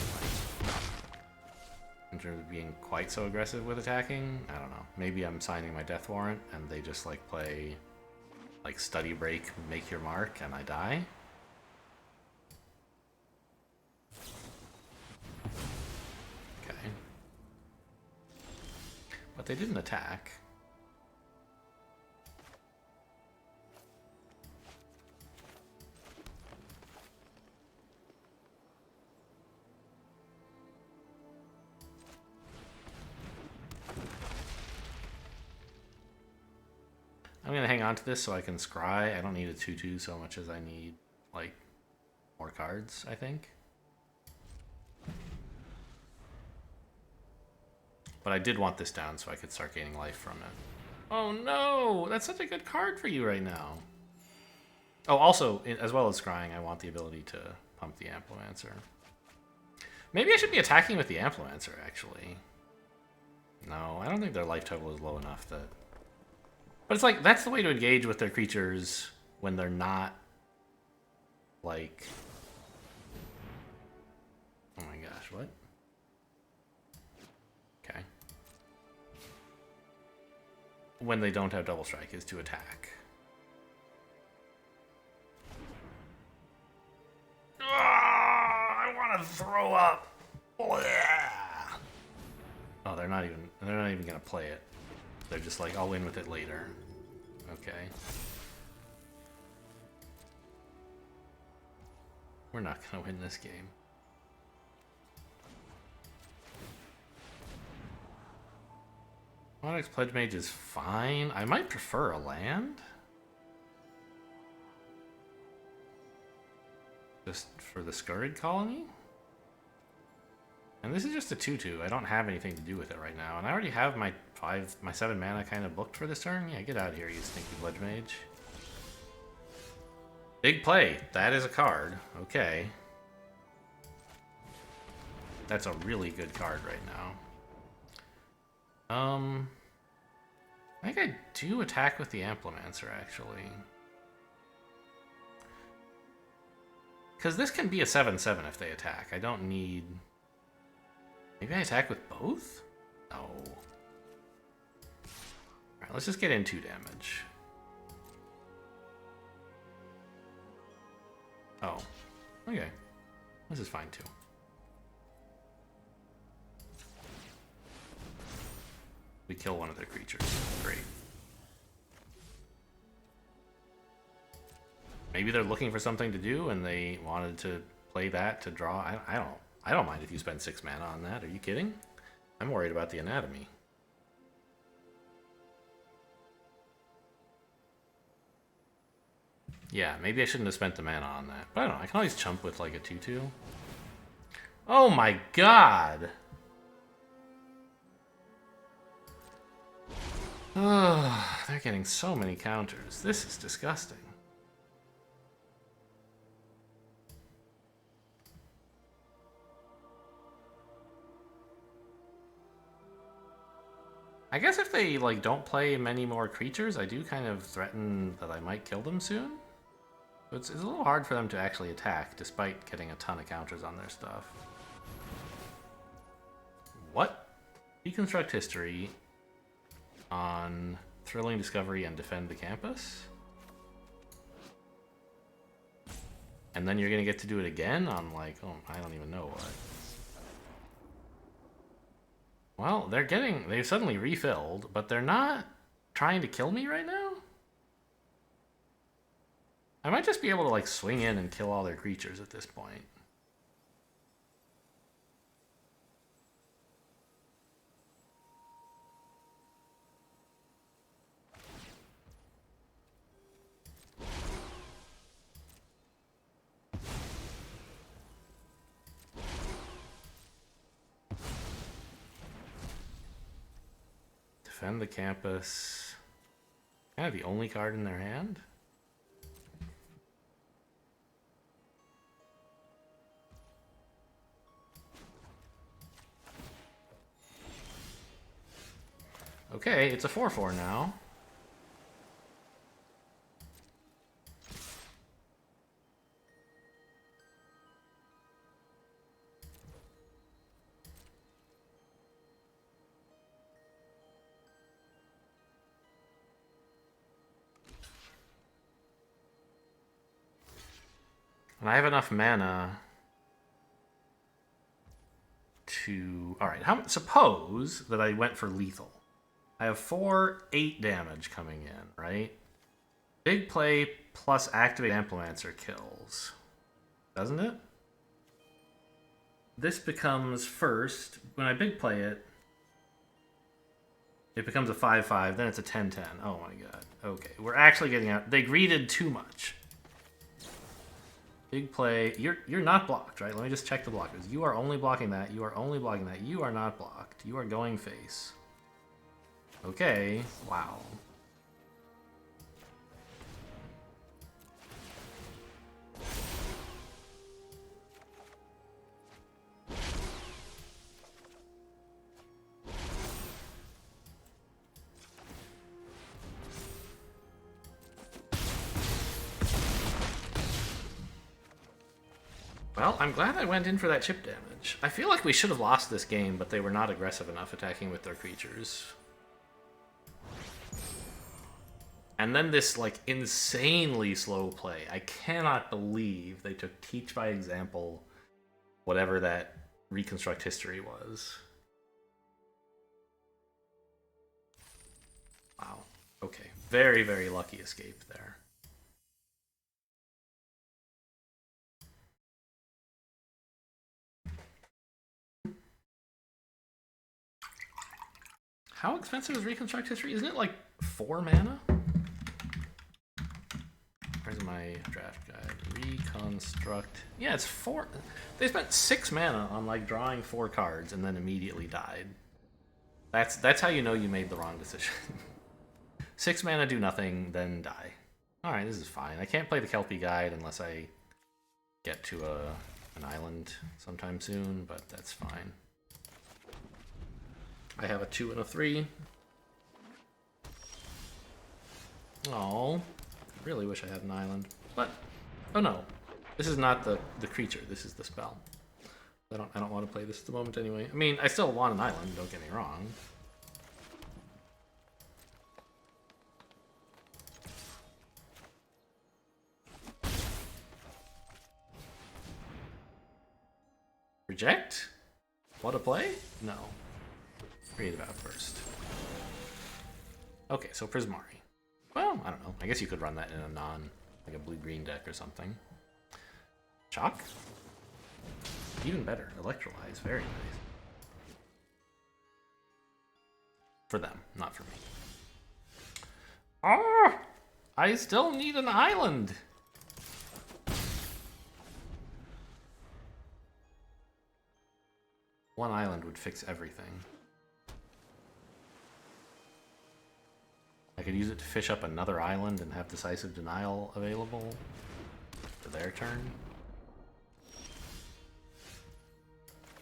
in terms of being quite so aggressive with attacking. I don't know. Maybe I'm signing my Death Warrant, and they just, like, play... like study break, make your mark, and I die. Okay. But they didn't attack. I'm gonna hang on to this so I can scry. I don't need a 2/2 so much as I need, like, more cards, I think. But I did want this down so I could start gaining life from it. Oh no! That's such a good card for you right now. Oh, also, as well as scrying, I want the ability to pump the Amplomancer. Maybe I should be attacking with the Amplomancer, actually. No, I don't think their life total is low enough that... But it's like, that's the way to engage with their creatures when they're not, like... Oh my gosh, what? Okay. When they don't have double strike is to attack. I want to throw up. Oh, they're not even gonna play it. They're just like, I'll win with it later. Okay. We're not gonna win this game. Onyx Pledge Mage is fine. I might prefer a land. Just for the Scurrid Colony. And this is just a 2/2. I don't have anything to do with it right now. And I already have my 7 mana kind of booked for this turn. Yeah, get out of here, you stinky Pledge Mage. Big play. That is a card. Okay. That's a really good card right now. I think I do attack with the Amplomancer, actually. Because this can be a 7/7 if they attack. I don't need... Maybe I attack with both? No. Alright, let's just get in 2 damage. Oh. Okay. This is fine, too. We kill one of their creatures. Great. Maybe they're looking for something to do and they wanted to play that to draw. I don't mind if you spend 6 mana on that. Are you kidding? I'm worried about the anatomy. Yeah, maybe I shouldn't have spent the mana on that. But I don't know. I can always chump with like a 2/2. Oh my god! Oh, they're getting so many counters. This is disgusting. I guess if they like don't play many more creatures, I do kind of threaten that I might kill them soon. So it's a little hard for them to actually attack, despite getting a ton of counters on their stuff. What? Reconstruct history on Thrilling Discovery and Defend the Campus? And then you're gonna get to do it again on, like, oh, I don't even know what. Well, they've suddenly refilled, but they're not trying to kill me right now? I might just be able to, like, swing in and kill all their creatures at this point. Defend the Campus. Kind of the only card in their hand? Okay, it's a 4/4 now. And I have enough mana to... Alright, suppose that I went for lethal. I have 8 damage coming in, right? Big play plus activate Amplemancer kills. Doesn't it? This becomes first, when I big play it, it becomes a 5/5, then it's a 10/10. Oh my god. Okay, we're actually getting out. They greeted too much. Big play. You're not blocked, right? Let me just check the blockers. You are only blocking that. You are only blocking that. You are not blocked. You are going face. Okay. Wow. Well, I'm glad I went in for that chip damage. I feel like we should have lost this game, but they were not aggressive enough attacking with their creatures. And then this, like, insanely slow play. I cannot believe they took Teach by Example, whatever that Reconstruct History was. Wow. Okay. Very, very lucky escape there. How expensive is Reconstruct History? Isn't it like 4 mana? Where's my draft guide? Reconstruct. Yeah, it's 4. They spent 6 mana on like drawing 4 cards and then immediately died. That's how you know you made the wrong decision. 6 mana, do nothing, then die. Alright, this is fine. I can't play the Kelpie guide unless I get to an island sometime soon, but that's fine. I have a 2 and a 3. Oh, really wish I had an island. But, oh no. This is not the creature, this is the spell. I don't want to play this at the moment anyway. I mean, I still want an island, don't get me wrong. Reject? What a play? No. Read about first. Okay, so Prismari. Well, I don't know. I guess you could run that in a like a blue-green deck or something. Chalk? Even better. Electrolyze. Very nice. For them, not for me. Ah! I still need an island! One island would fix everything. I could use it to fish up another island and have Decisive Denial available for their turn.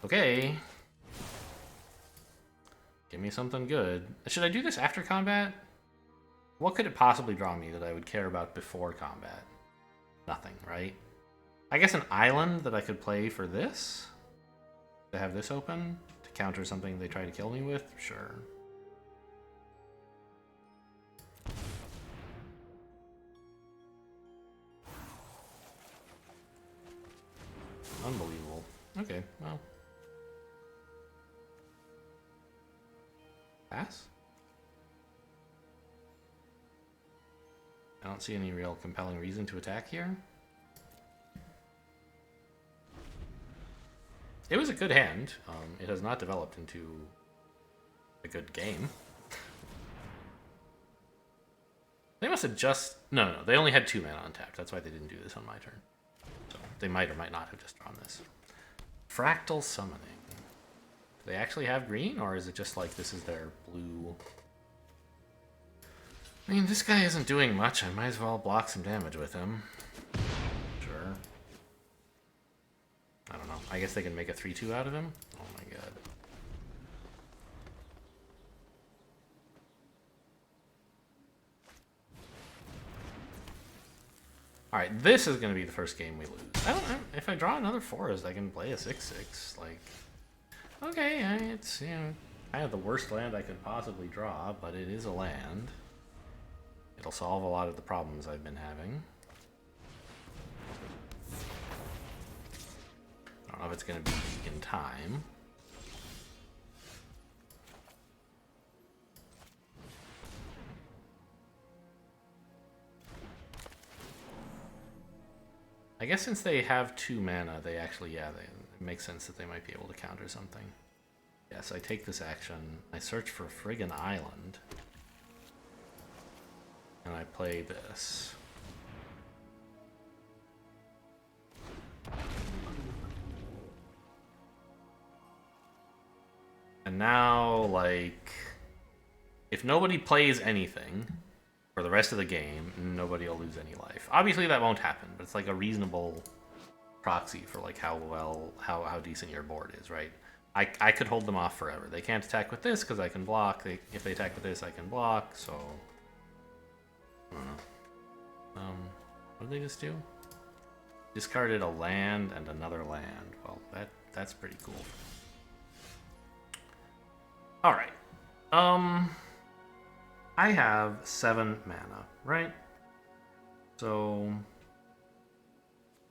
Okay. Give me something good. Should I do this after combat? What could it possibly draw me that I would care about before combat? Nothing, right? I guess an island that I could play for this? To have this open? To counter something they try to kill me with? Sure. Unbelievable. Okay, well. Pass? I don't see any real compelling reason to attack here. It was a good hand. It has not developed into a good game. They must have just... No, they only had 2 mana untapped. That's why they didn't do this on my turn. So they might or might not have just drawn this. Fractal Summoning. Do they actually have green, or is it just like this is their blue... I mean, this guy isn't doing much. I might as well block some damage with him. Sure. I don't know. I guess they can make a 3-2 out of him? Oh my god. Alright, this is going to be the first game we lose. I don't know. If I draw another forest, I can play a 6-6. Like, okay, it's, you know, kind of the worst land I could possibly draw, but it is a land. It'll solve a lot of the problems I've been having. I don't know if it's going to be in time. I guess since they have 2 mana, they actually, yeah, it makes sense that they might be able to counter something. Yes, I take this action. I search for a friggin' island. And I play this. And now, like, if nobody plays anything for the rest of the game, nobody will lose any life. Obviously that won't happen, but it's like a reasonable proxy for like how decent your board is, right? I could hold them off forever. They can't attack with this because I can block. If they attack with this, I can block, so... I don't know. What did they just do? Discarded a land and another land. Well, that's pretty cool. Alright. I have 7 mana, right? So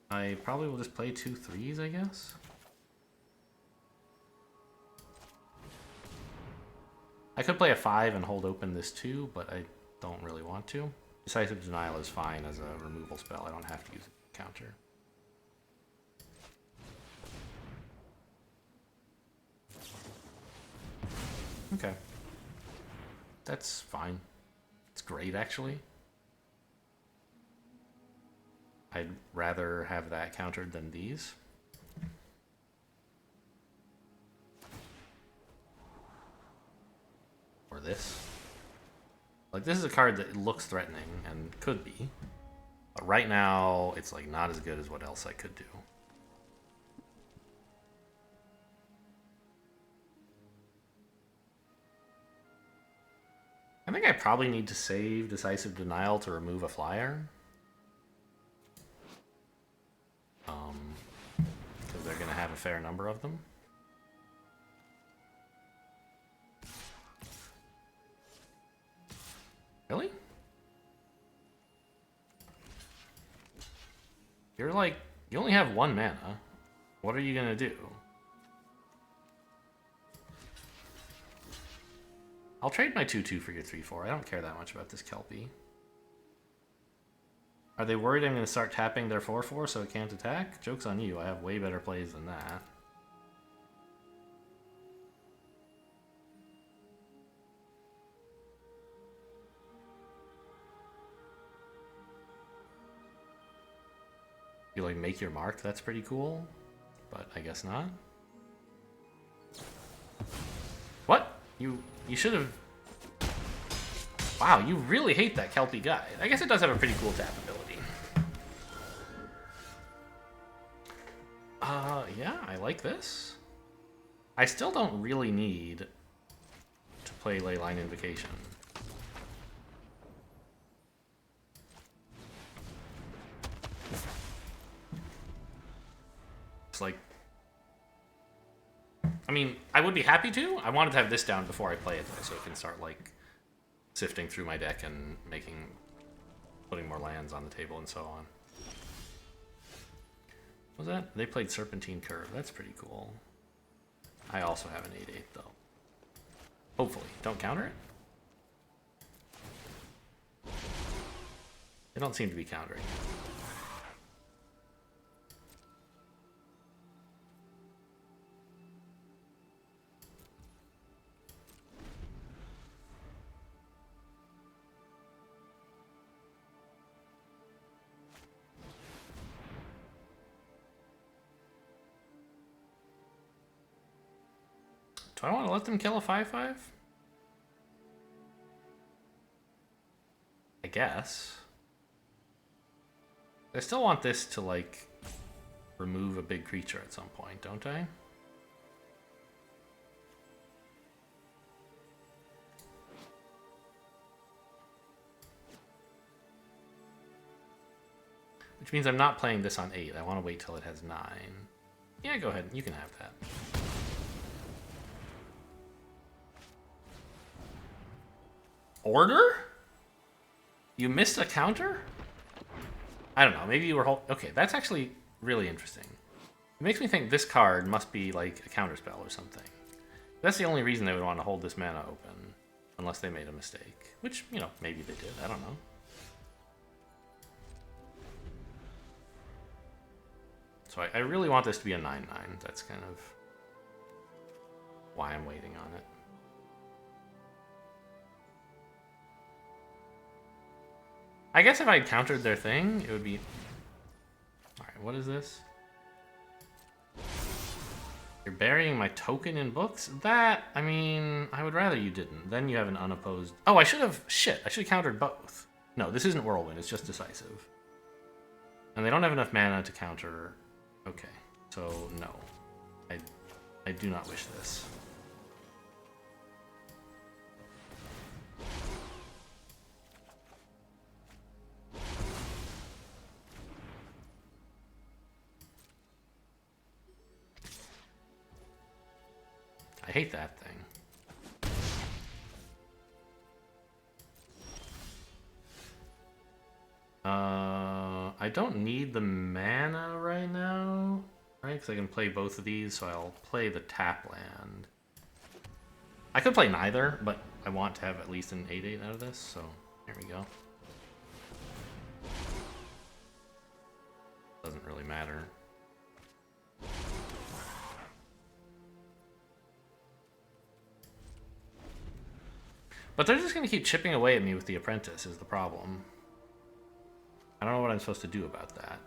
I probably will just play 2 3s, I guess. I could play a 5 and hold open this 2, but I don't really want to. Decisive Denial is fine as a removal spell. I don't have to use a counter. Okay. That's fine. It's great, actually. I'd rather have that countered than these. Or this. Like, this is a card that looks threatening and could be. But right now, it's like not as good as what else I could do. I think I probably need to save Decisive Denial to remove a flyer. Because they're going to have a fair number of them. Really? You're like, you only have 1 mana. What are you going to do? I'll trade my 2-2 for your 3-4. I don't care that much about this Kelpie. Are they worried I'm going to start tapping their 4-4 so it can't attack? Joke's on you. I have way better plays than that. You like make your mark? That's pretty cool. But I guess not. What? You should have... Wow, you really hate that Kelpie guy. I guess it does have a pretty cool tap ability. Yeah, I like this. I still don't really need to play Leyline Invocation. looks like... I mean, I would be happy to. I wanted to have this down before I play it, though, so I can start, like, sifting through my deck and putting more lands on the table and so on. What was that? They played Serpentine Curve. That's pretty cool. I also have an 8/8, though. Hopefully. Don't counter it? They don't seem to be countering. Do I want to let them kill a 5/5? I guess. I still want this to, like, remove a big creature at some point, don't I? Which means I'm not playing this on 8. I want to wait till it has 9. Yeah, go ahead. You can have that. Order? You missed a counter? I don't know. Maybe you were... Okay, that's actually really interesting. It makes me think this card must be like a counterspell or something. That's the only reason they would want to hold this mana open. Unless they made a mistake. Which, you know, maybe they did. I don't know. So I really want this to be a 9/9. That's kind of why I'm waiting on it. I guess if I had countered their thing, it would be... Alright, what is this? You're burying my token in books? That, I mean, I would rather you didn't. Then you have an unopposed... Oh, I should have... Shit, I should have countered both. No, this isn't Whirlwind, it's just Decisive. And they don't have enough mana to counter... Okay, so no. I do not wish this. I hate that thing. I don't need the mana right now, right? Because I can play both of these, so I'll play the tap land. I could play neither, but I want to have at least an 8/8 out of this, so here we go. Doesn't really matter. But they're just going to keep chipping away at me with the Apprentice is the problem. I don't know what I'm supposed to do about that.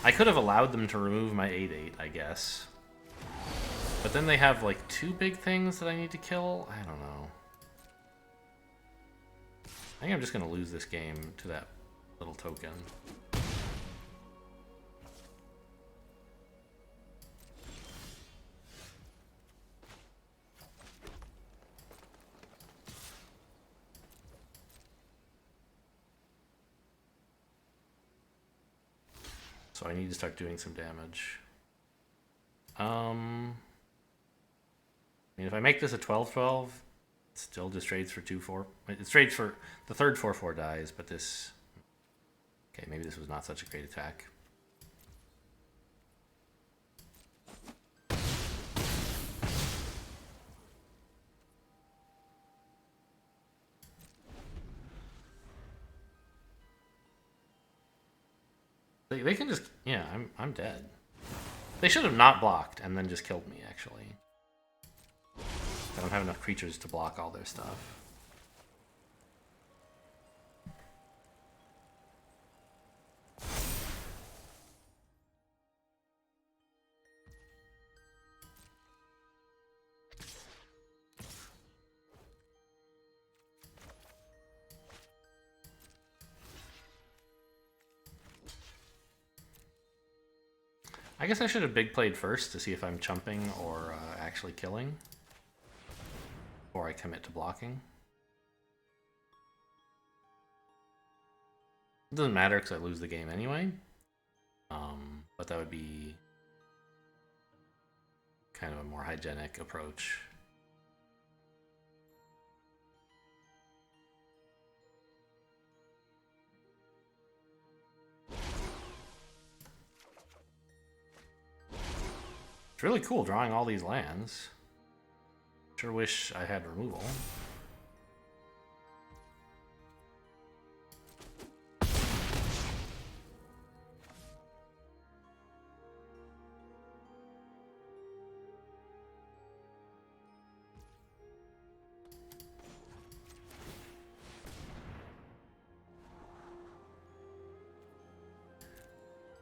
I could have allowed them to remove my 8/8, I guess. But then they have like 2 big things that I need to kill? I don't know. I think I'm just going to lose this game to that little token. So I need to start doing some damage. I mean, if I make this a 12/12, it still just trades for 2/4. It trades for the third 4/4 dies, but this... Okay, maybe this was not such a great attack. They can just... Yeah, I'm dead. They should have not blocked and then just killed me, actually. I don't have enough creatures to block all their stuff. I guess I should have big played first to see if I'm chumping or actually killing before I commit to blocking. It doesn't matter because I lose the game anyway. But that would be kind of a more hygienic approach. It's really cool drawing all these lands. Sure wish I had removal.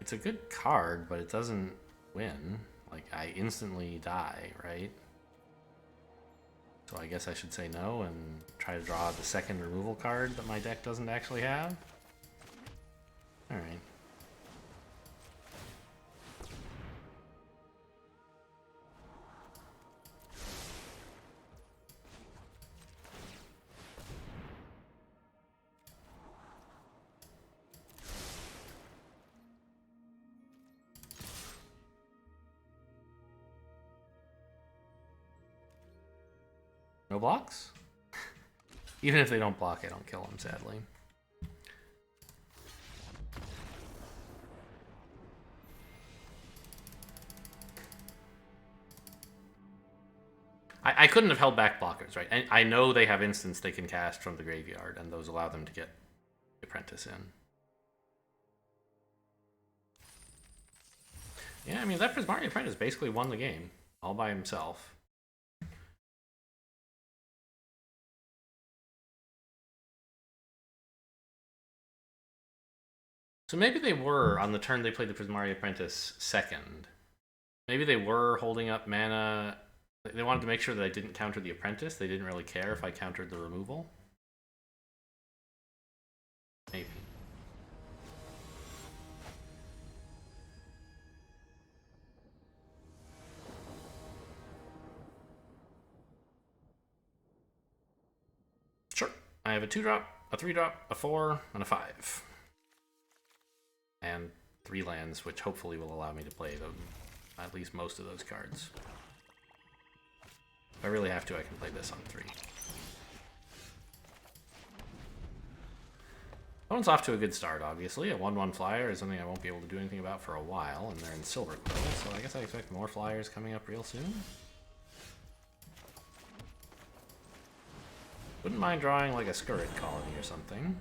It's a good card, but it doesn't win. Like, I instantly die, right? So I guess I should say no and try to draw the second removal card that my deck doesn't actually have. Alright. No blocks? Even if they don't block, I don't kill them, sadly. I couldn't have held back blockers, right? I know they have instants they can cast from the graveyard, and those allow them to get the Apprentice in. Yeah, I mean, that Prismari Apprentice basically won the game all by himself. So maybe they were, on the turn they played the Prismari Apprentice second. Maybe they were holding up mana. They wanted to make sure that I didn't counter the Apprentice. They didn't really care if I countered the removal. Maybe. Sure. I have a 2-drop, a 3-drop, a 4, and a 5. And 3 lands, which hopefully will allow me to play them, at least most of those cards. If I really have to, I can play this on 3. That one's off to a good start, obviously. A 1/1 flyer is something I won't be able to do anything about for a while, and they're in Silver Quill, so I guess I expect more flyers coming up real soon. Wouldn't mind drawing like a Scurrid Colony or something.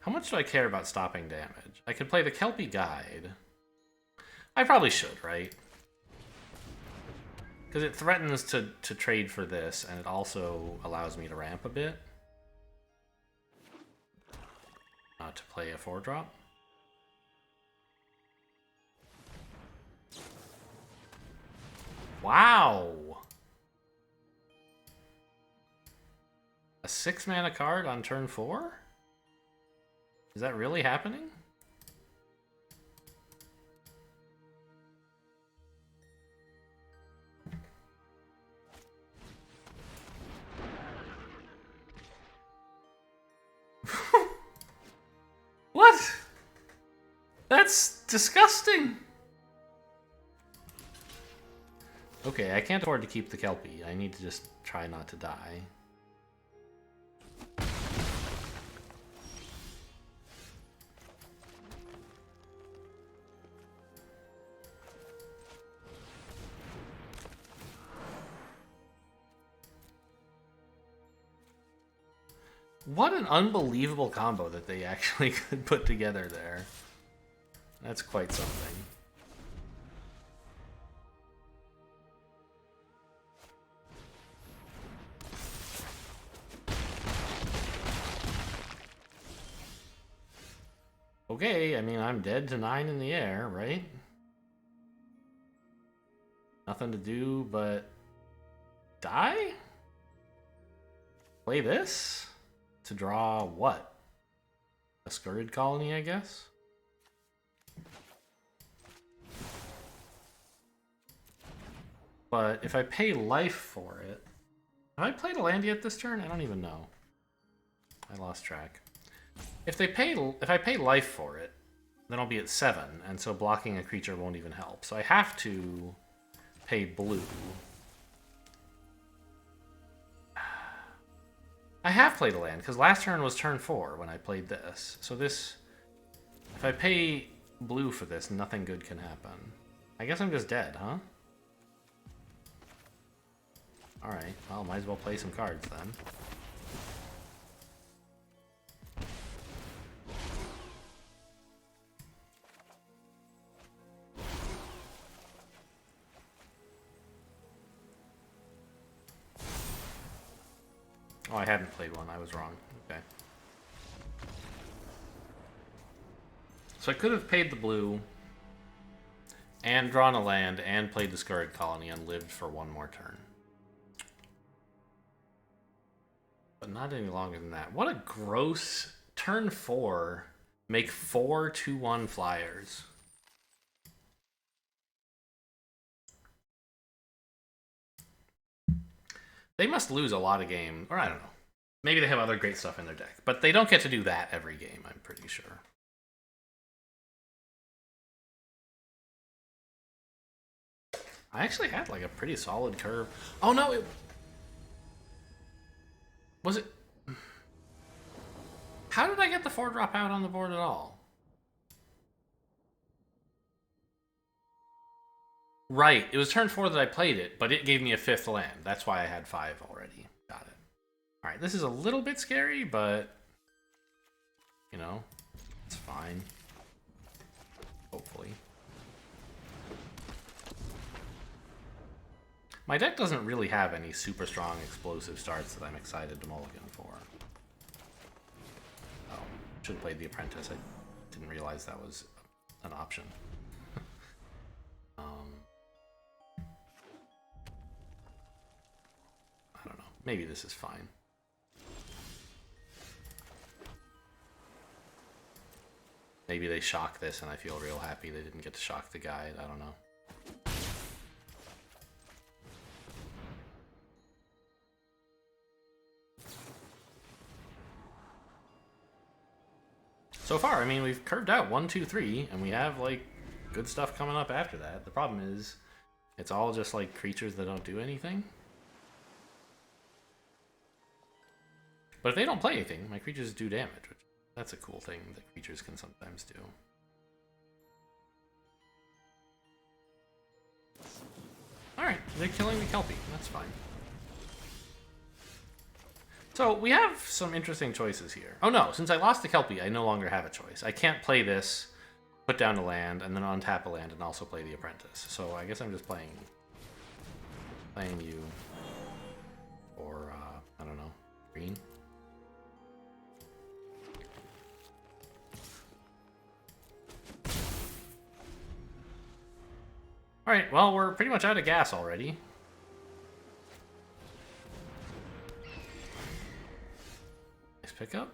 How much do I care about stopping damage? I could play the Kelpie Guide. I probably should, right? Because it threatens to trade for this, and it also allows me to ramp a bit. To play a 4-drop. Wow! A 6-mana card on turn 4? Is that really happening? What? That's disgusting! Okay, I can't afford to keep the Kelpie. I need to just try not to die. What an unbelievable combo that they actually could put together there. That's quite something. Okay, I mean, I'm dead to 9 in the air, right? Nothing to do but die? Play this? To draw what? A Scurrid Colony, I guess? but if I pay life for it... Have I played a land yet this turn? I don't even know. I lost track. If I pay life for it, then I'll be at 7, and so blocking a creature won't even help. So I have to pay blue. I have played a land, because last turn was turn 4 when I played this. So this... If I pay blue for this, nothing good can happen. I guess I'm just dead, huh? Alright, well, might as well play some cards then. Oh, I hadn't played one. I was wrong. Okay. So I could have paid the blue and drawn a land and played the Scurrid Colony and lived for one more turn. But not any longer than that. What a gross turn 4. Make 4 2/1 flyers. They must lose a lot of games, or I don't know. Maybe they have other great stuff in their deck, but they don't get to do that every game, I'm pretty sure. I actually had like a pretty solid curve. Oh no, it... Was it... How did I get the 4-drop out on the board at all? Right, it was turn 4 that I played it, but it gave me a 5th land. That's why I had 5 already. Got it. Alright, this is a little bit scary, but... You know, it's fine. Hopefully. My deck doesn't really have any super strong explosive starts that I'm excited to mulligan for. Oh, should have played the Apprentice. I didn't realize that was an option. I don't know. Maybe this is fine. Maybe they shock this and I feel real happy they didn't get to shock the guide. I don't know. So far, I mean, we've curved out 1, 2, 3, and we have, like, good stuff coming up after that. The problem is, it's all just, like, creatures that don't do anything. But if they don't play anything, my creatures do damage, which that's a cool thing that creatures can sometimes do. Alright, they're killing the Kelpie. That's fine. So, we have some interesting choices here. Oh no, since I lost the Kelpie, I no longer have a choice. I can't play this, put down a land, and then untap a land, and also play the Apprentice. So I guess I'm just playing you, or, I don't know, green? Alright, well, we're pretty much out of gas already. Nice pickup.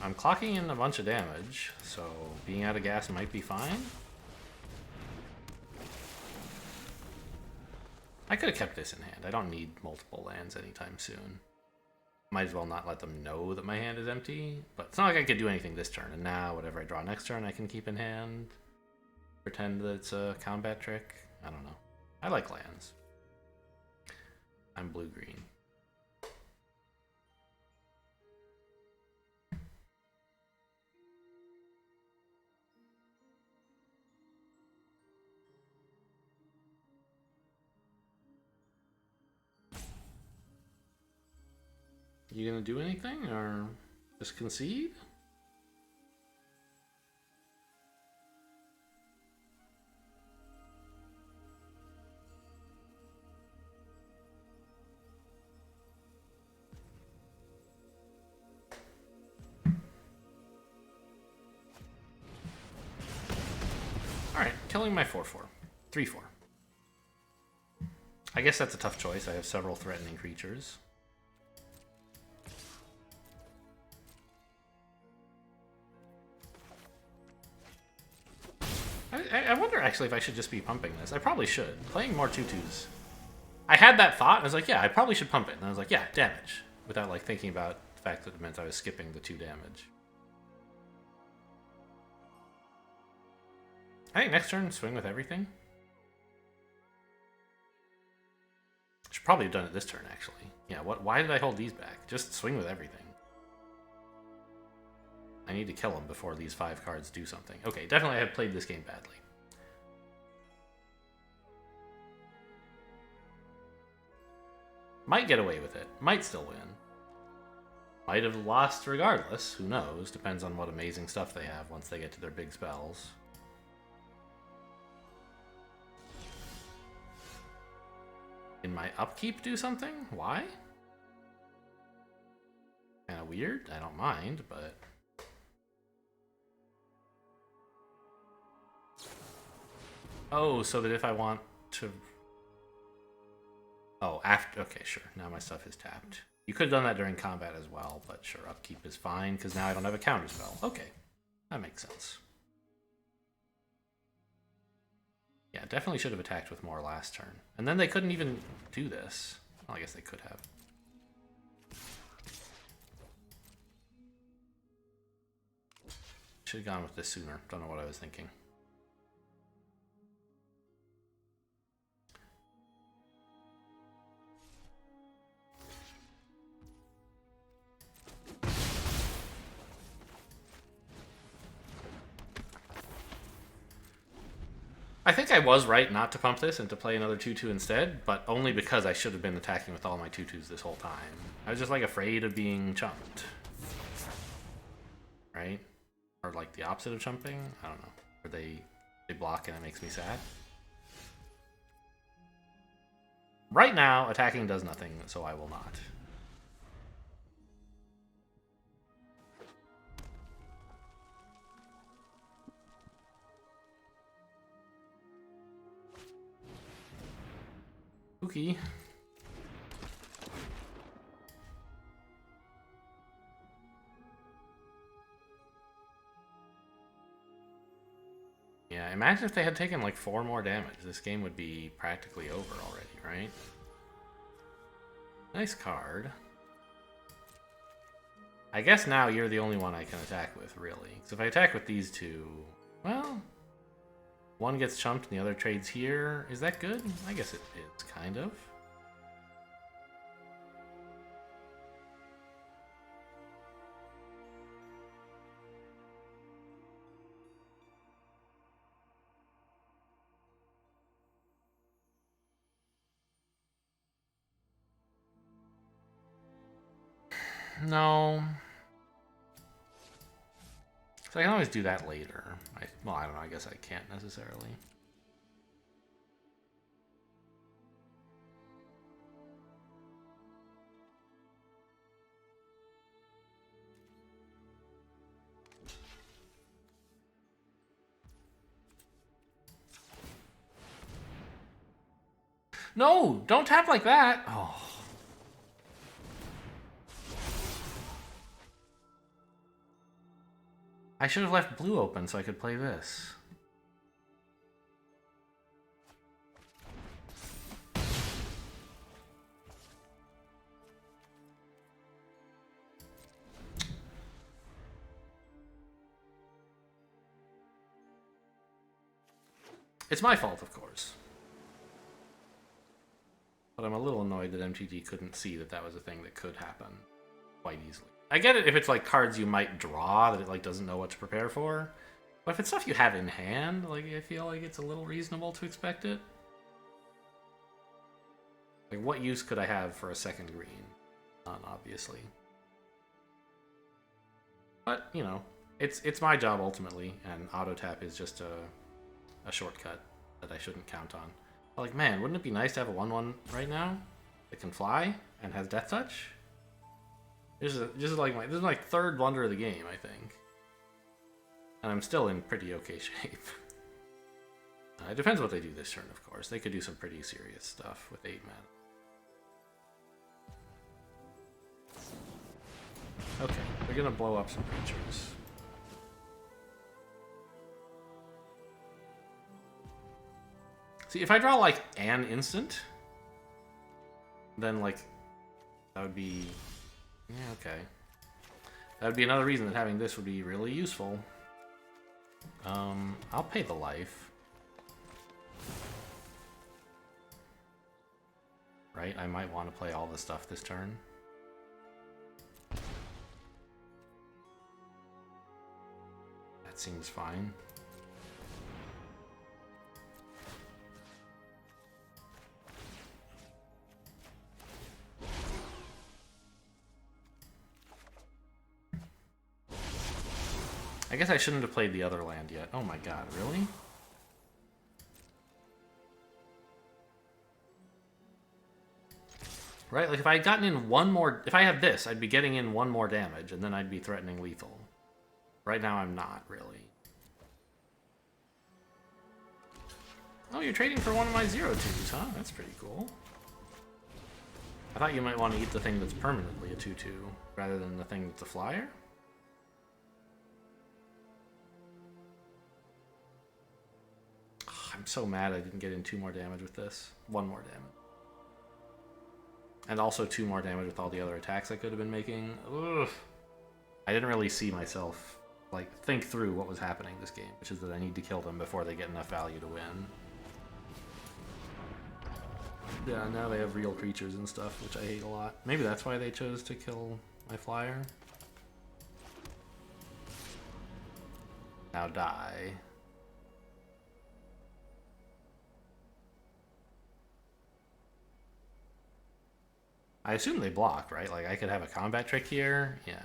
I'm clocking in a bunch of damage, so being out of gas might be fine. I could have kept this in hand. I don't need multiple lands anytime soon. Might as well not let them know that my hand is empty, but it's not like I could do anything this turn, and now whatever I draw next turn I can keep in hand. Pretend that it's a combat trick. I don't know. I like lands. I'm blue-green. You gonna do anything, or just concede? Alright, killing my 4/4. 3/4. I guess that's a tough choice. I have several threatening creatures. I wonder actually if I should just be pumping this. I probably should. Playing more 2/2s. I had that thought, and I was like, yeah, I probably should pump it. And I was like, yeah, damage. Without like thinking about the fact that it meant I was skipping the 2 damage. I think next turn, swing with everything. Should probably have done it this turn, actually. Yeah, why did I hold these back? Just swing with everything. I need to kill them before these 5 cards do something. Okay, definitely I have played this game badly. Might get away with it. Might still win. Might have lost regardless. Who knows? Depends on what amazing stuff they have once they get to their big spells. Can my upkeep do something? Why? Kinda weird. I don't mind, but... Oh, so that if I want to... Oh, after... Okay, sure. Now my stuff is tapped. You could have done that during combat as well, but sure, upkeep is fine, because now I don't have a counterspell. Okay, that makes sense. Yeah, definitely should have attacked with more last turn. And then they couldn't even do this. Well, I guess they could have. Should have gone with this sooner. Don't know what I was thinking. I think I was right not to pump this and to play another 2/2 instead, but only because I should have been attacking with all my 2/2s this whole time. I was just like afraid of being chumped. Right? Or like the opposite of chumping? I don't know. Or they block and it makes me sad. Right now, attacking does nothing, so I will not. Spooky. Yeah, imagine if they had taken like 4 more damage. This game would be practically over already, right? Nice card. I guess now you're the only one I can attack with, really. Because if I attack with these two, well... One gets chumped and the other trades here. Is that good? I guess it is, kind of. No. So I can always do that later. Well, I don't know. I guess I can't necessarily. No! Don't tap like that! Oh. I should have left blue open so I could play this. It's my fault, of course. But I'm a little annoyed that MTG couldn't see that that was a thing that could happen quite easily. I get it if it's like cards you might draw that it like doesn't know what to prepare for. But if it's stuff you have in hand, like I feel like it's a little reasonable to expect it. Like what use could I have for a second green? None, obviously. But, you know, it's my job ultimately, and auto tap is just a shortcut that I shouldn't count on. But like, man, wouldn't it be nice to have a 1/1 right now that can fly and has death touch? This is like my third blunder of the game, I think. And I'm still in pretty okay shape. It depends what they do this turn, of course. They could do some pretty serious stuff with 8 mana. Okay, they're gonna blow up some creatures. See, if I draw, like, an instant, then, like, that would be... Yeah, okay. That would be another reason that having this would be really useful. I'll pay the life. Right? I might want to play all this stuff this turn. That seems fine. I guess I shouldn't have played the other land yet. Oh my god, really? Right, like if I had gotten in one more... If I had this, I'd be getting in one more damage, and then I'd be threatening lethal. Right now, I'm not, really. Oh, you're trading for one of my 0-2s, huh? That's pretty cool. I thought you might want to eat the thing that's permanently a 2-2, rather than the thing that's a flyer? I'm so mad I didn't get in 2 more damage with this. 1 more damage. And also 2 more damage with all the other attacks I could have been making. Ugh. I didn't really see myself, like, think through what was happening this game, which is that I need to kill them before they get enough value to win. Yeah, now they have real creatures and stuff, which I hate a lot. Maybe that's why they chose to kill my flyer. Now die. I assume they block, right? Like, I could have a combat trick here. Yeah.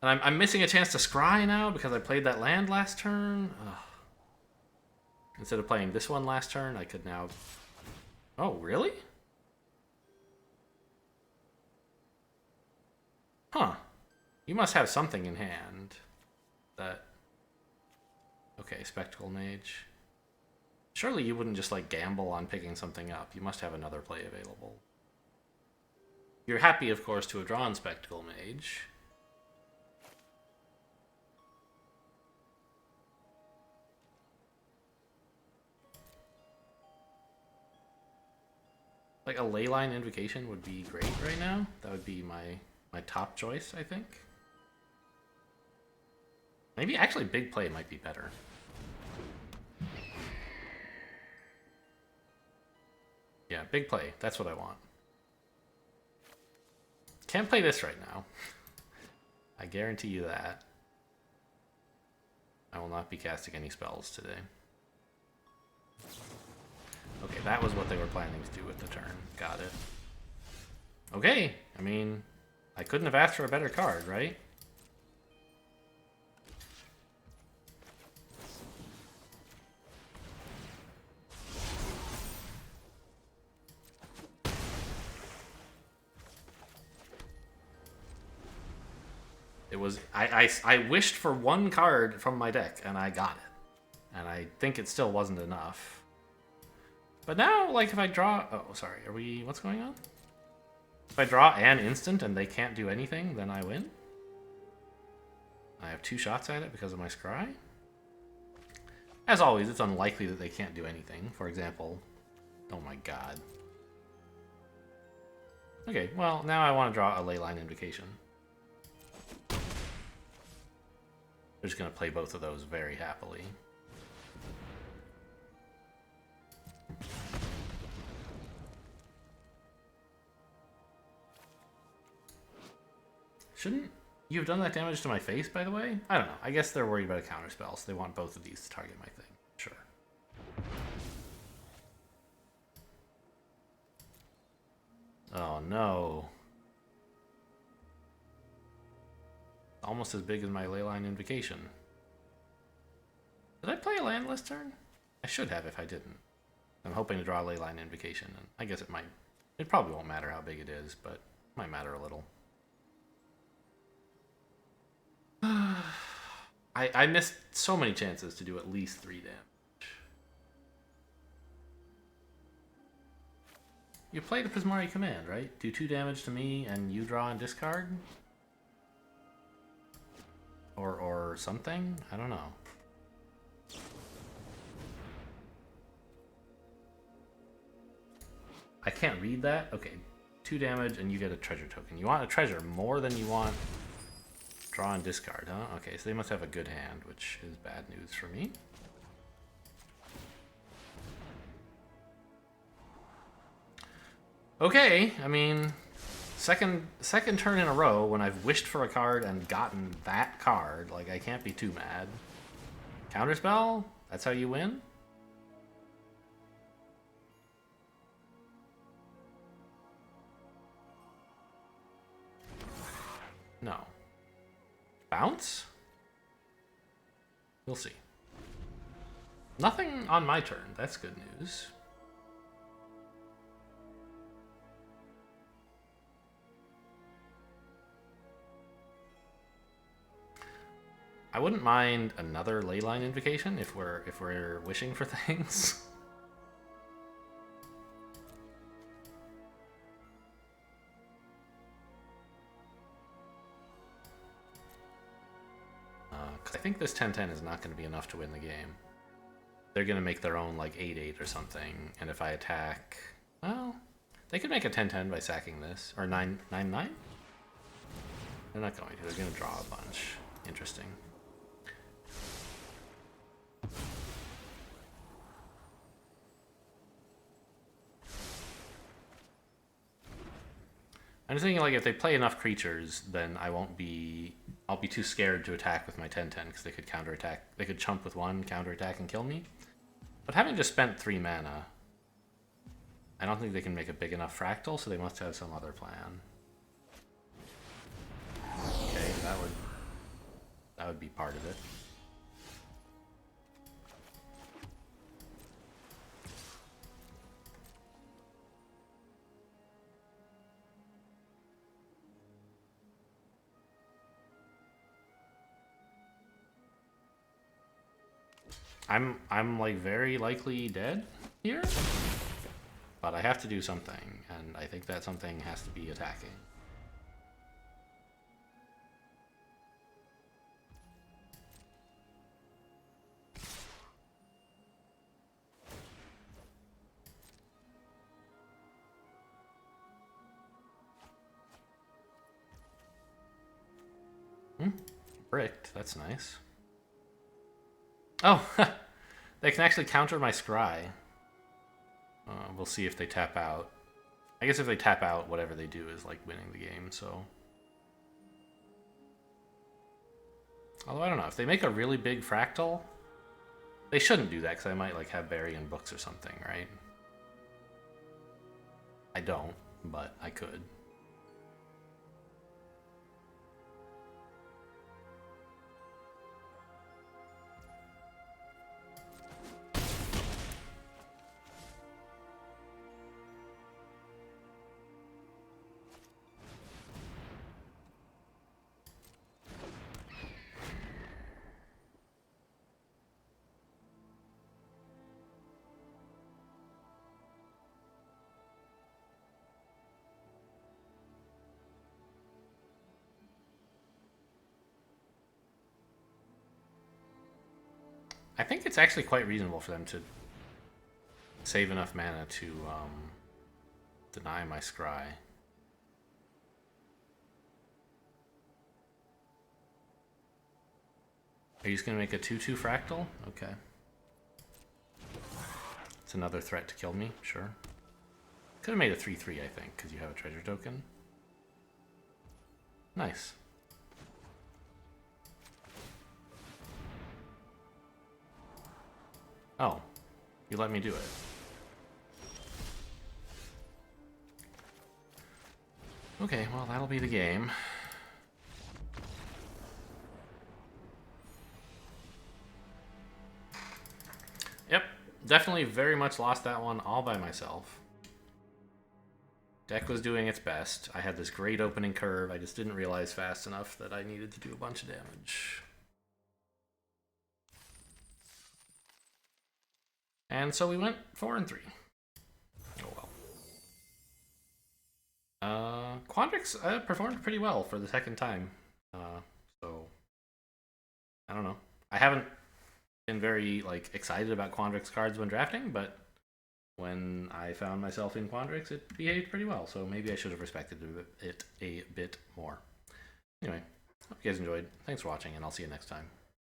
And I'm missing a chance to scry now because I played that land last turn. Ugh. Instead of playing this one last turn, I could now... Oh, really? Huh. You must have something in hand that... Okay, Spectacle Mage. Surely you wouldn't just, like, gamble on picking something up. You must have another play available. You're happy, of course, to have drawn Spectacle Mage. Like, a Leyline Invocation would be great right now. That would be my top choice, I think. Maybe, actually, Big Play might be better. Yeah, Big Play. That's what I want. Can't play this right now. I guarantee you that. I will not be casting any spells today. Okay, that was what they were planning to do with the turn. Got it. Okay, I mean, I couldn't have asked for a better card, right? It was... I wished for one card from my deck, and I got it. And I think it still wasn't enough. But now, like, if I draw... Oh, sorry. Are we... What's going on? If I draw an instant and they can't do anything, then I win? I have 2 shots at it because of my scry? As always, it's unlikely that they can't do anything. For example... Oh my god. Okay, well, now I want to draw a Leyline Invocation. They're just going to play both of those very happily. Shouldn't you have done that damage to my face, by the way? I don't know. I guess they're worried about a counterspell, so they want both of these to target my thing. Sure. Oh, no. Almost as big as my Leyline Invocation. Did I play a land last turn? I should have if I didn't. I'm hoping to draw a Leyline Invocation, and I guess it might... It probably won't matter how big it is, but it might matter a little. I missed so many chances to do at least 3 damage. You play the Prismari command, right? Do 2 damage to me and you draw and discard? Or something? I don't know. I can't read that? Okay. 2 damage and you get a treasure token. You want a treasure more than you want draw and discard, huh? Okay, so they must have a good hand, which is bad news for me. Okay, I mean, second turn in a row when I've wished for a card and gotten that card, like, I can't be too mad. Counterspell? That's how you win? No. Bounce? We'll see. Nothing on my turn. That's good news. I wouldn't mind another Leyline Invocation if we're wishing for things. Because I think this 10-10 is not going to be enough to win the game. They're going to make their own like 8-8 or something, and if I attack, well, they could make a 10-10 by sacking this, or 9-9-9. They're not going to. They're going to draw a bunch. Interesting. I'm just thinking, like, if they play enough creatures, then I'll be too scared to attack with my 10-10, because they could counterattack. They could chump with 1, counterattack, and kill me. But having just spent 3 mana, I don't think they can make a big enough fractal, so they must have some other plan. Okay, that would be part of it. I'm like very likely dead here, but I have to do something, and I think that something has to be attacking. Bricked, that's nice. Oh, they can actually counter my scry. We'll see if they tap out. I guess if they tap out, whatever they do is like winning the game, so. Although I don't know, if they make a really big fractal, they shouldn't do that because I might like have Burying Books or something, right? I don't, but I could. I think it's actually quite reasonable for them to save enough mana to deny my scry. Are you just going to make a 2-2 fractal? Okay. It's another threat to kill me, sure. Could have made a 3-3, I think, because you have a treasure token. Nice. Oh, you let me do it. Okay, well, that'll be the game. Yep, definitely very much lost that one all by myself. Deck was doing its best. I had this great opening curve. I just didn't realize fast enough that I needed to do a bunch of damage. And so we went 4-3. Oh well. Quandrix performed pretty well for the second time. So I don't know. I haven't been very like excited about Quandrix cards when drafting, but when I found myself in Quandrix, it behaved pretty well. So maybe I should have respected it a bit more. Anyway, hope you guys enjoyed. Thanks for watching, and I'll see you next time.